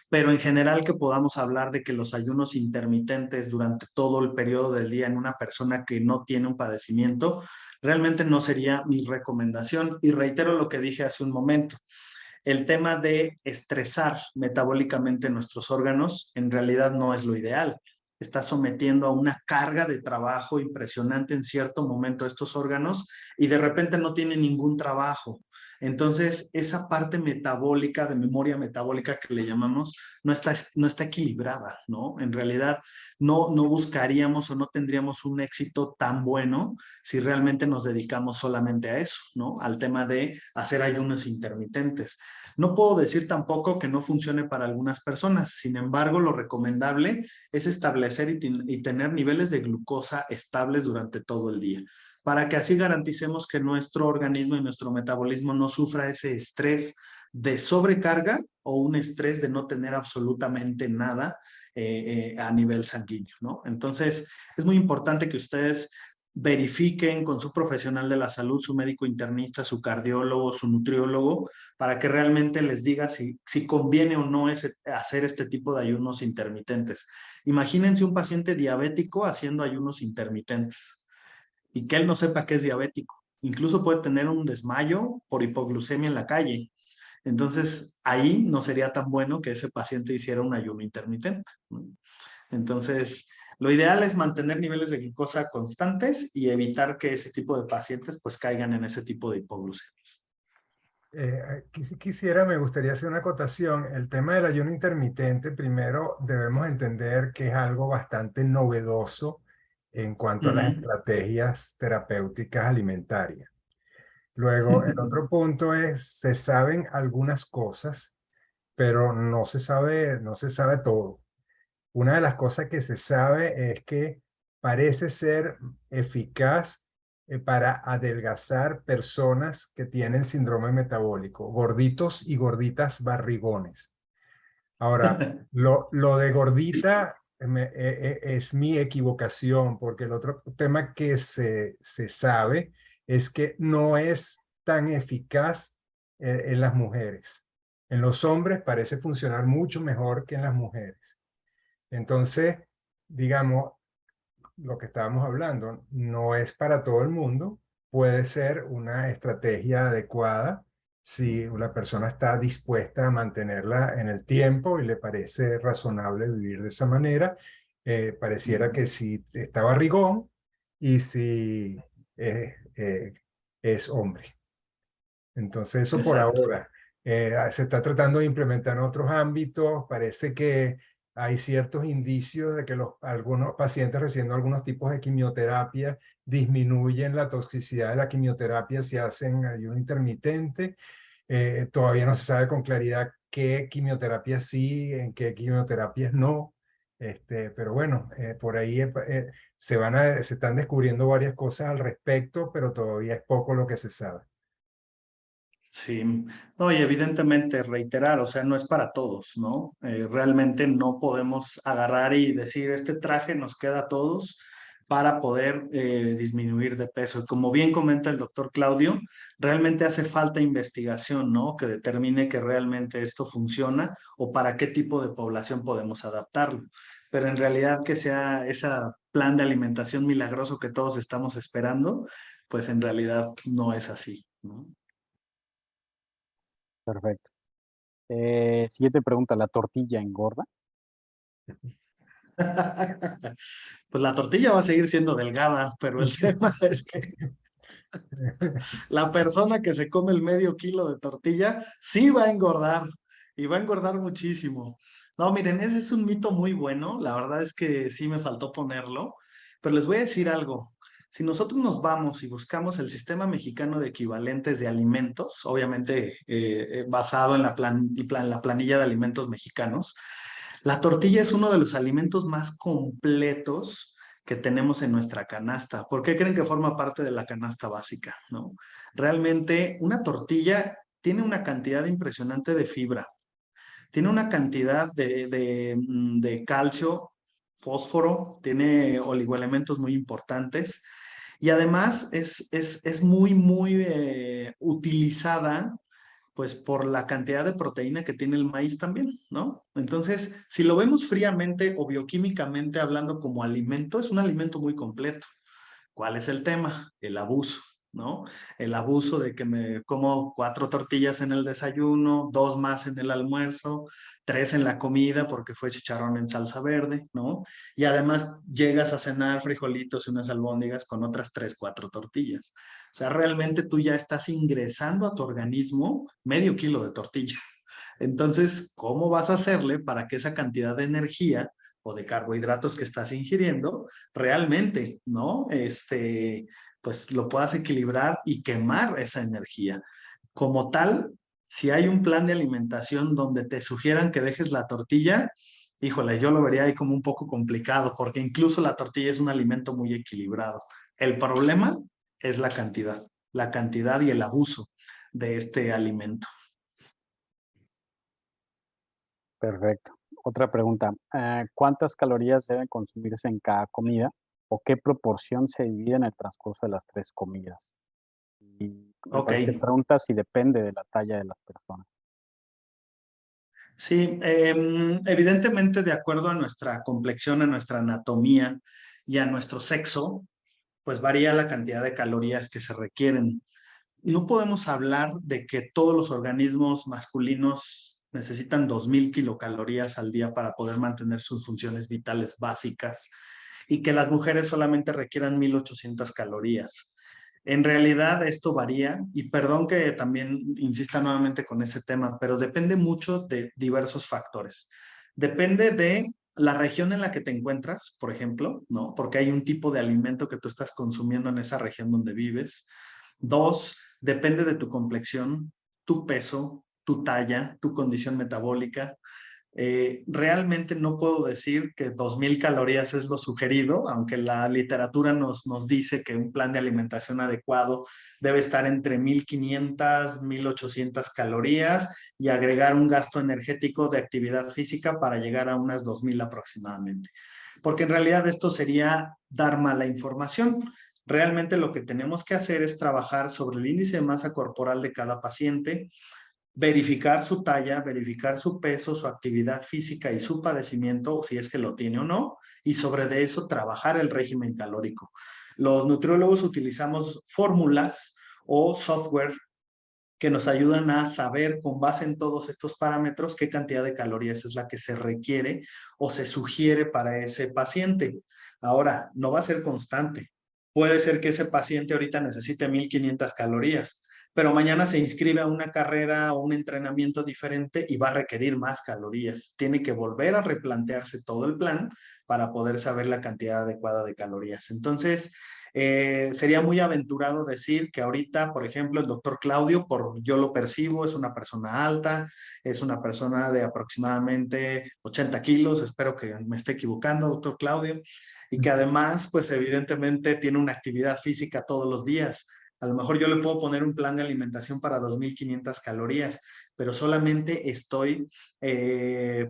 pero en general que podamos hablar de que los ayunos intermitentes durante todo el periodo del día en una persona que no tiene un padecimiento, realmente no sería mi recomendación. Y reitero lo que dije hace un momento. El tema de estresar metabólicamente nuestros órganos en realidad no es lo ideal. Está sometiendo a una carga de trabajo impresionante en cierto momento estos órganos y de repente no tienen ningún trabajo. Entonces, esa parte metabólica, de memoria metabólica que le llamamos, no está equilibrada, ¿no? En realidad, no buscaríamos o no tendríamos un éxito tan bueno si realmente nos dedicamos solamente a eso, ¿no? Al tema de hacer ayunos intermitentes. No puedo decir tampoco que no funcione para algunas personas, sin embargo, lo recomendable es establecer y tener niveles de glucosa estables durante todo el día, para que así garanticemos que nuestro organismo y nuestro metabolismo no sufra ese estrés de sobrecarga o un estrés de no tener absolutamente nada a nivel sanguíneo, ¿no? Entonces, es muy importante que ustedes verifiquen con su profesional de la salud, su médico internista, su cardiólogo, su nutriólogo, para que realmente les diga si conviene o no hacer este tipo de ayunos intermitentes. Imagínense un paciente diabético haciendo ayunos intermitentes y que él no sepa que es diabético. Incluso puede tener un desmayo por hipoglucemia en la calle. Entonces, ahí no sería tan bueno que ese paciente hiciera un ayuno intermitente, ¿no? Entonces, lo ideal es mantener niveles de glucosa constantes y evitar que ese tipo de pacientes pues caigan en ese tipo de hipoglucemias. Me gustaría hacer una acotación. El tema del ayuno intermitente, primero debemos entender que es algo bastante novedoso en cuanto a las estrategias terapéuticas alimentarias. Luego, el otro punto es, se saben algunas cosas, pero no se sabe todo. Una de las cosas que se sabe es que parece ser eficaz para adelgazar personas que tienen síndrome metabólico, gorditos y gorditas barrigones. Ahora, lo de gordita es mi equivocación, porque el otro tema que se sabe es que no es tan eficaz en las mujeres. En los hombres parece funcionar mucho mejor que en las mujeres. Entonces, digamos, lo que estábamos hablando no es para todo el mundo, puede ser una estrategia adecuada si la persona está dispuesta a mantenerla en el tiempo y le parece razonable vivir de esa manera. Pareciera que si está barrigón y si eh, es hombre. Entonces, eso por Exacto. ahora. Se está tratando de implementar en otros ámbitos. Parece que hay ciertos indicios de que algunos pacientes recibiendo algunos tipos de quimioterapia disminuyen la toxicidad de la quimioterapia si hacen ayuno intermitente. Todavía no se sabe con claridad qué quimioterapias sí, en qué quimioterapias no. Pero bueno, por ahí se están descubriendo varias cosas al respecto, pero todavía es poco lo que se sabe. Sí, no, y evidentemente reiterar, o sea, no es para todos, ¿no? Realmente no podemos agarrar y decir, este traje nos queda a todos para poder disminuir de peso. Como bien comenta el doctor Claudio, realmente hace falta investigación, ¿no? Que determine que realmente esto funciona o para qué tipo de población podemos adaptarlo. Pero en realidad que sea ese plan de alimentación milagroso que todos estamos esperando, pues en realidad no es así, ¿no? Perfecto. Siguiente pregunta, ¿la tortilla engorda? Pues la tortilla va a seguir siendo delgada, pero el tema es que la persona que se come el medio kilo de tortilla sí va a engordar y va a engordar muchísimo. No, miren, ese es un mito muy bueno. La verdad es que sí me faltó ponerlo, pero les voy a decir algo. Si nosotros nos vamos y buscamos el sistema mexicano de equivalentes de alimentos, obviamente basado en la planilla de alimentos mexicanos, la tortilla es uno de los alimentos más completos que tenemos en nuestra canasta. ¿Por qué creen que forma parte de la canasta básica, no? Realmente una tortilla tiene una cantidad impresionante de fibra, tiene una cantidad de calcio, fósforo, tiene oligoelementos muy importantes y además es muy, muy utilizada Pues por la cantidad de proteína que tiene el maíz también, ¿no? Entonces, si lo vemos fríamente o bioquímicamente hablando como alimento, es un alimento muy completo. ¿Cuál es el tema? El abuso, ¿no? El abuso de que me como 4 tortillas en el desayuno, 2 más en el almuerzo, 3 en la comida porque fue chicharrón en salsa verde, ¿no? Y además llegas a cenar frijolitos y unas albóndigas con otras 3, 4 tortillas. O sea, realmente tú ya estás ingresando a tu organismo medio kilo de tortilla. Entonces, ¿cómo vas a hacerle para que esa cantidad de energía o de carbohidratos que estás ingiriendo realmente, ¿no? Pues lo puedas equilibrar y quemar esa energía? Como tal, si hay un plan de alimentación donde te sugieran que dejes la tortilla, híjole, yo lo vería ahí como un poco complicado, porque incluso la tortilla es un alimento muy equilibrado. El problema es la cantidad y el abuso de este alimento. Perfecto. Otra pregunta. ¿Cuántas calorías deben consumirse en cada comida o qué proporción se divide en el transcurso de las 3 comidas? Y me Ok. parece que pregunta si depende de la talla de las personas. Sí, evidentemente de acuerdo a nuestra complexión, a nuestra anatomía y a nuestro sexo, pues varía la cantidad de calorías que se requieren. No podemos hablar de que todos los organismos masculinos necesitan 2000 kilocalorías al día para poder mantener sus funciones vitales básicas y que las mujeres solamente requieran 1800 calorías. En realidad esto varía y perdón que también insista nuevamente con ese tema, pero depende mucho de diversos factores. Depende de la región en la que te encuentras, por ejemplo, ¿no? Porque hay un tipo de alimento que tú estás consumiendo en esa región donde vives. Dos, depende de tu complexión, tu peso, tu talla, tu condición metabólica. Realmente no puedo decir que 2000 calorías es lo sugerido, aunque la literatura nos dice que un plan de alimentación adecuado debe estar entre 1500, 1800 calorías y agregar un gasto energético de actividad física para llegar a unas 2000 aproximadamente. Porque en realidad esto sería dar mala información. Realmente lo que tenemos que hacer es trabajar sobre el índice de masa corporal de cada paciente, verificar su talla, verificar su peso, su actividad física y su padecimiento, si es que lo tiene o no, y sobre de eso trabajar el régimen calórico. Los nutriólogos utilizamos fórmulas o software que nos ayudan a saber con base en todos estos parámetros qué cantidad de calorías es la que se requiere o se sugiere para ese paciente. Ahora, no va a ser constante. Puede ser que ese paciente ahorita necesite 1500 calorías, pero mañana se inscribe a una carrera o un entrenamiento diferente y va a requerir más calorías. Tiene que volver a replantearse todo el plan para poder saber la cantidad adecuada de calorías. Entonces, sería muy aventurado decir que ahorita, por ejemplo, el doctor Claudio, por yo lo percibo, es una persona alta, es una persona de aproximadamente 80 kilos, espero que me esté equivocando, doctor Claudio, y que además, pues evidentemente tiene una actividad física todos los días. A lo mejor yo le puedo poner un plan de alimentación para 2500 calorías, pero solamente estoy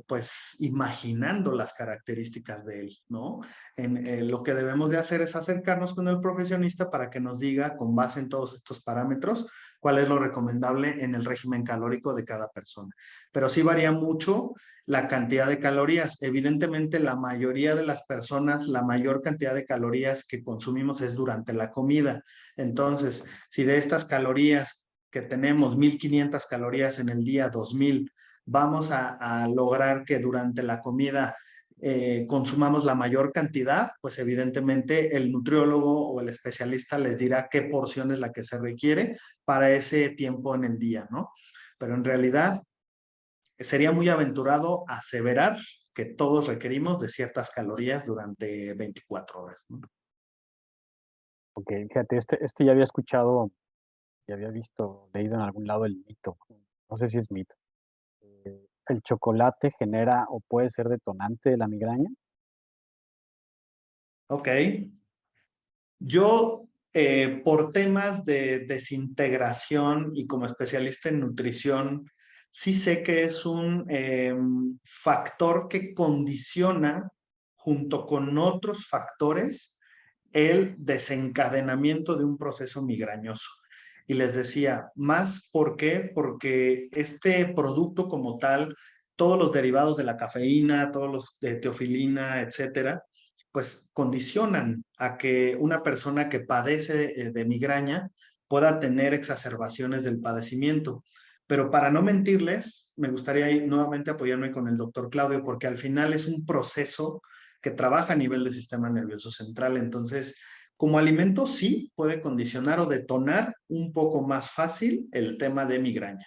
pues imaginando las características de él, ¿no? Lo que debemos de hacer es acercarnos con el profesionista para que nos diga, con base en todos estos parámetros, cuál es lo recomendable en el régimen calórico de cada persona. Pero sí varía mucho la cantidad de calorías. Evidentemente, la mayoría de las personas, la mayor cantidad de calorías que consumimos es durante la comida. Entonces, si de estas calorías que tenemos 1500 calorías en el día, 2000, vamos a lograr que durante la comida consumamos la mayor cantidad, pues evidentemente el nutriólogo o el especialista les dirá qué porción es la que se requiere para ese tiempo en el día, ¿no? Pero en realidad sería muy aventurado aseverar que todos requerimos de ciertas calorías durante 24 horas, ¿no? Ok, fíjate, este ya había escuchado, ya había visto, leído en algún lado el mito. No sé si es mito. ¿El chocolate genera o puede ser detonante de la migraña? Ok. Yo, por temas de desintegración y como especialista en nutrición, sí sé que es un factor que condiciona junto con otros factores el desencadenamiento de un proceso migrañoso. Y les decía, más, ¿por qué? Porque este producto como tal, todos los derivados de la cafeína, todos los de teofilina, etcétera, pues condicionan a que una persona que padece de migraña pueda tener exacerbaciones del padecimiento. Pero para no mentirles, me gustaría nuevamente apoyarme con el doctor Claudio, porque al final es un proceso que trabaja a nivel del sistema nervioso central. Entonces, como alimento sí puede condicionar o detonar un poco más fácil el tema de migraña.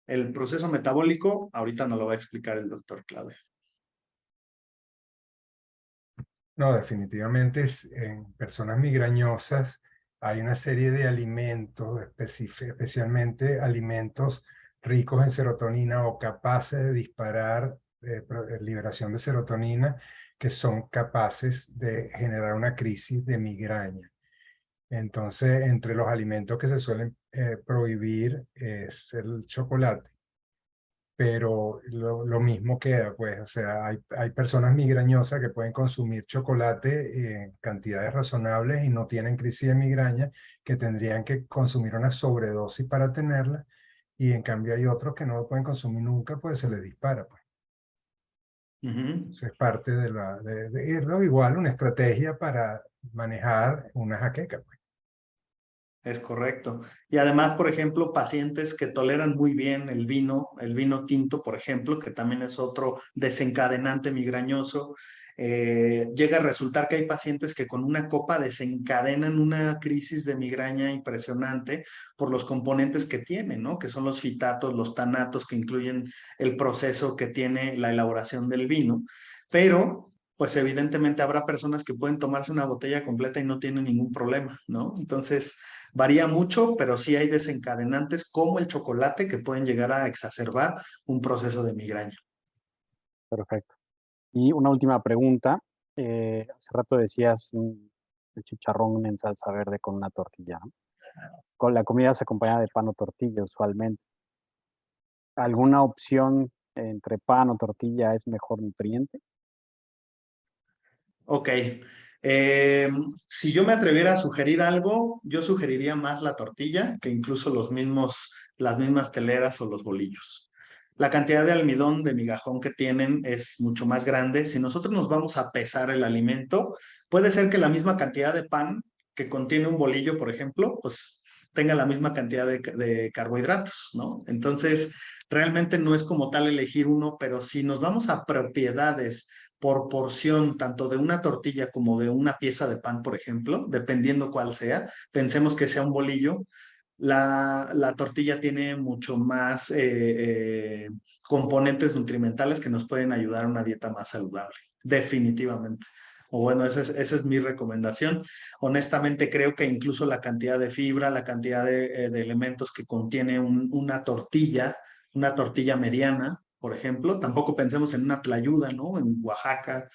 El proceso metabólico, ahorita nos lo va a explicar el doctor Claudio. No, definitivamente en personas migrañosas hay una serie de alimentos, especialmente alimentos ricos en serotonina o capaces de disparar liberación de serotonina, que son capaces de generar una crisis de migraña. Entonces, entre los alimentos que se suelen prohibir es el chocolate, pero lo mismo queda, pues, o sea, hay personas migrañosas que pueden consumir chocolate en cantidades razonables y no tienen crisis de migraña, que tendrían que consumir una sobredosis para tenerla, y en cambio hay otros que no lo pueden consumir nunca, pues se les dispara, pues. Eso es parte de igual una estrategia para manejar una jaqueca, pues. Es correcto. Y además, por ejemplo, pacientes que toleran muy bien el vino tinto, por ejemplo, que también es otro desencadenante migrañoso, llega a resultar que hay pacientes que con una copa desencadenan una crisis de migraña impresionante por los componentes que tienen, ¿no? Que son los fitatos, los tanatos que incluyen el proceso que tiene la elaboración del vino. Pero pues evidentemente habrá personas que pueden tomarse una botella completa y no tienen ningún problema, ¿no? Entonces, varía mucho, pero sí hay desencadenantes como el chocolate que pueden llegar a exacerbar un proceso de migraña. Perfecto. Y una última pregunta. Hace rato decías el chicharrón en salsa verde con una tortilla, ¿no? Con la comida se acompaña de pan o tortilla usualmente. ¿Alguna opción entre pan o tortilla es mejor nutriente? Ok. Si yo me atreviera a sugerir algo, yo sugeriría más la tortilla que incluso las mismas teleras o los bolillos. La cantidad de almidón de migajón que tienen es mucho más grande. Si nosotros nos vamos a pesar el alimento, puede ser que la misma cantidad de pan que contiene un bolillo, por ejemplo, pues tenga la misma cantidad de carbohidratos, ¿no? Entonces, realmente no es como tal elegir uno, pero si nos vamos a propiedades por porción, tanto de una tortilla como de una pieza de pan, por ejemplo, dependiendo cuál sea, pensemos que sea un bolillo, la tortilla tiene mucho más componentes nutrimentales que nos pueden ayudar a una dieta más saludable, definitivamente. O bueno, esa es mi recomendación. Honestamente, creo que incluso la cantidad de fibra, la cantidad de elementos que contiene una tortilla mediana, por ejemplo, tampoco pensemos en una tlayuda, ¿no? En Oaxaca,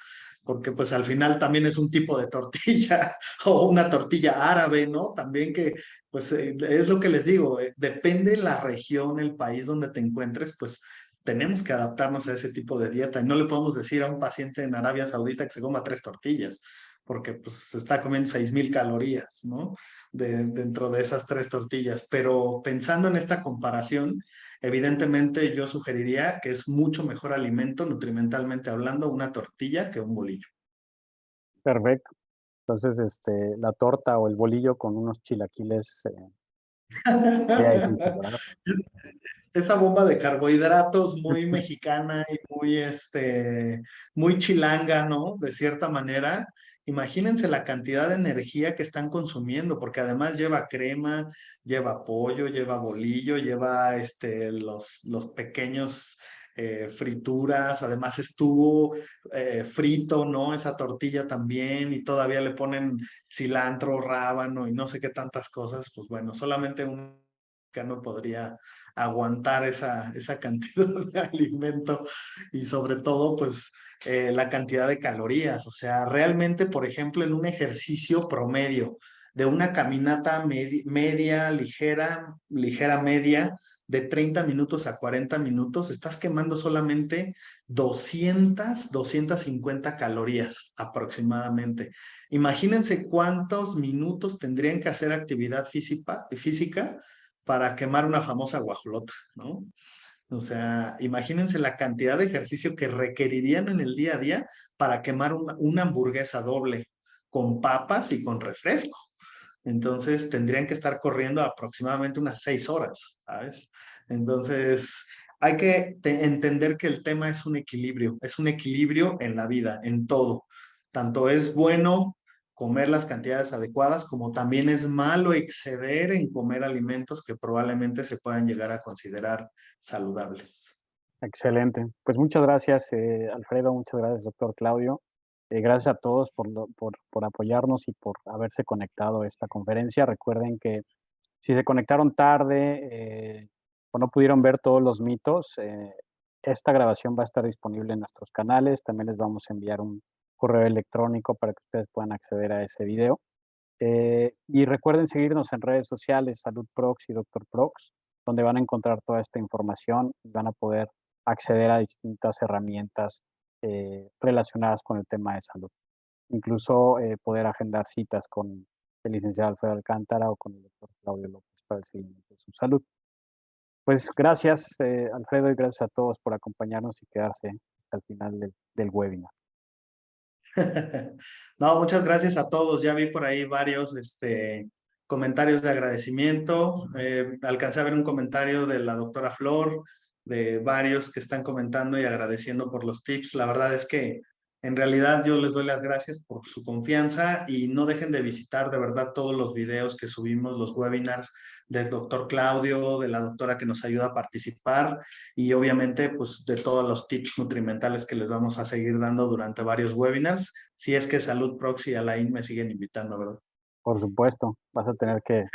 porque pues al final también es un tipo de tortilla o una tortilla árabe, ¿no? También que pues es lo que les digo, depende la región, el país donde te encuentres, pues tenemos que adaptarnos a ese tipo de dieta y no le podemos decir a un paciente en Arabia Saudita que se coma 3 tortillas, porque pues se está comiendo 6,000 calorías, ¿no? Dentro de esas 3 tortillas. Pero pensando en esta comparación, evidentemente yo sugeriría que es mucho mejor alimento, nutrimentalmente hablando, una tortilla que un bolillo. Perfecto. Entonces, la torta o el bolillo con unos chilaquiles sería épico, ¿verdad? Esa bomba de carbohidratos muy mexicana y muy chilanga, ¿no? De cierta manera. Imagínense la cantidad de energía que están consumiendo, porque además lleva crema, lleva pollo, lleva bolillo, lleva los pequeños frituras, además estuvo frito, ¿no? Esa tortilla también, y todavía le ponen cilantro, rábano y no sé qué tantas cosas. Pues bueno, solamente un mexicano podría aguantar esa cantidad de alimento y sobre todo, pues, la cantidad de calorías. O sea, realmente, por ejemplo, en un ejercicio promedio de una caminata media, ligera, media, de 30 minutos a 40 minutos, estás quemando solamente 250 calorías aproximadamente. Imagínense cuántos minutos tendrían que hacer actividad física para quemar una famosa guajolota, ¿no? O sea, imagínense la cantidad de ejercicio que requerirían en el día a día para quemar una hamburguesa doble con papas y con refresco. Entonces tendrían que estar corriendo aproximadamente unas 6 horas, ¿sabes? Entonces hay que entender que el tema es un equilibrio en la vida, en todo. Tanto es bueno comer las cantidades adecuadas, como también es malo exceder en comer alimentos que probablemente se puedan llegar a considerar saludables. Excelente. Pues muchas gracias, Alfredo, muchas gracias, doctor Claudio. Gracias a todos por apoyarnos y por haberse conectado a esta conferencia. Recuerden que si se conectaron tarde o no pudieron ver todos los mitos, esta grabación va a estar disponible en nuestros canales. También les vamos a enviar un correo electrónico para que ustedes puedan acceder a ese video. Y recuerden seguirnos en redes sociales, Salud Prox y Doctor Prox, donde van a encontrar toda esta información y van a poder acceder a distintas herramientas relacionadas con el tema de salud. Incluso poder agendar citas con el licenciado Alfredo Alcántara o con el doctor Claudio López para el seguimiento de su salud. Pues gracias, Alfredo, y gracias a todos por acompañarnos y quedarse hasta el final del webinar. No, muchas gracias a todos. Ya vi por ahí varios comentarios de agradecimiento. Alcancé a ver un comentario de la doctora Flor, de varios que están comentando y agradeciendo por los tips. La verdad es que en realidad yo les doy las gracias por su confianza y no dejen de visitar de verdad todos los videos que subimos, los webinars del doctor Claudio, de la doctora que nos ayuda a participar y obviamente pues de todos los tips nutrimentales que les vamos a seguir dando durante varios webinars, si es que Salud Proxy y Alain me siguen invitando, ¿verdad? Por supuesto, vas a tener que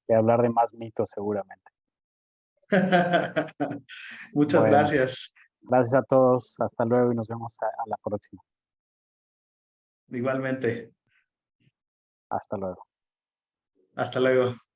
hablar de más mitos seguramente. Muchas Bueno, gracias. gracias a todos, hasta luego y nos vemos a la próxima. Igualmente. Hasta luego. Hasta luego.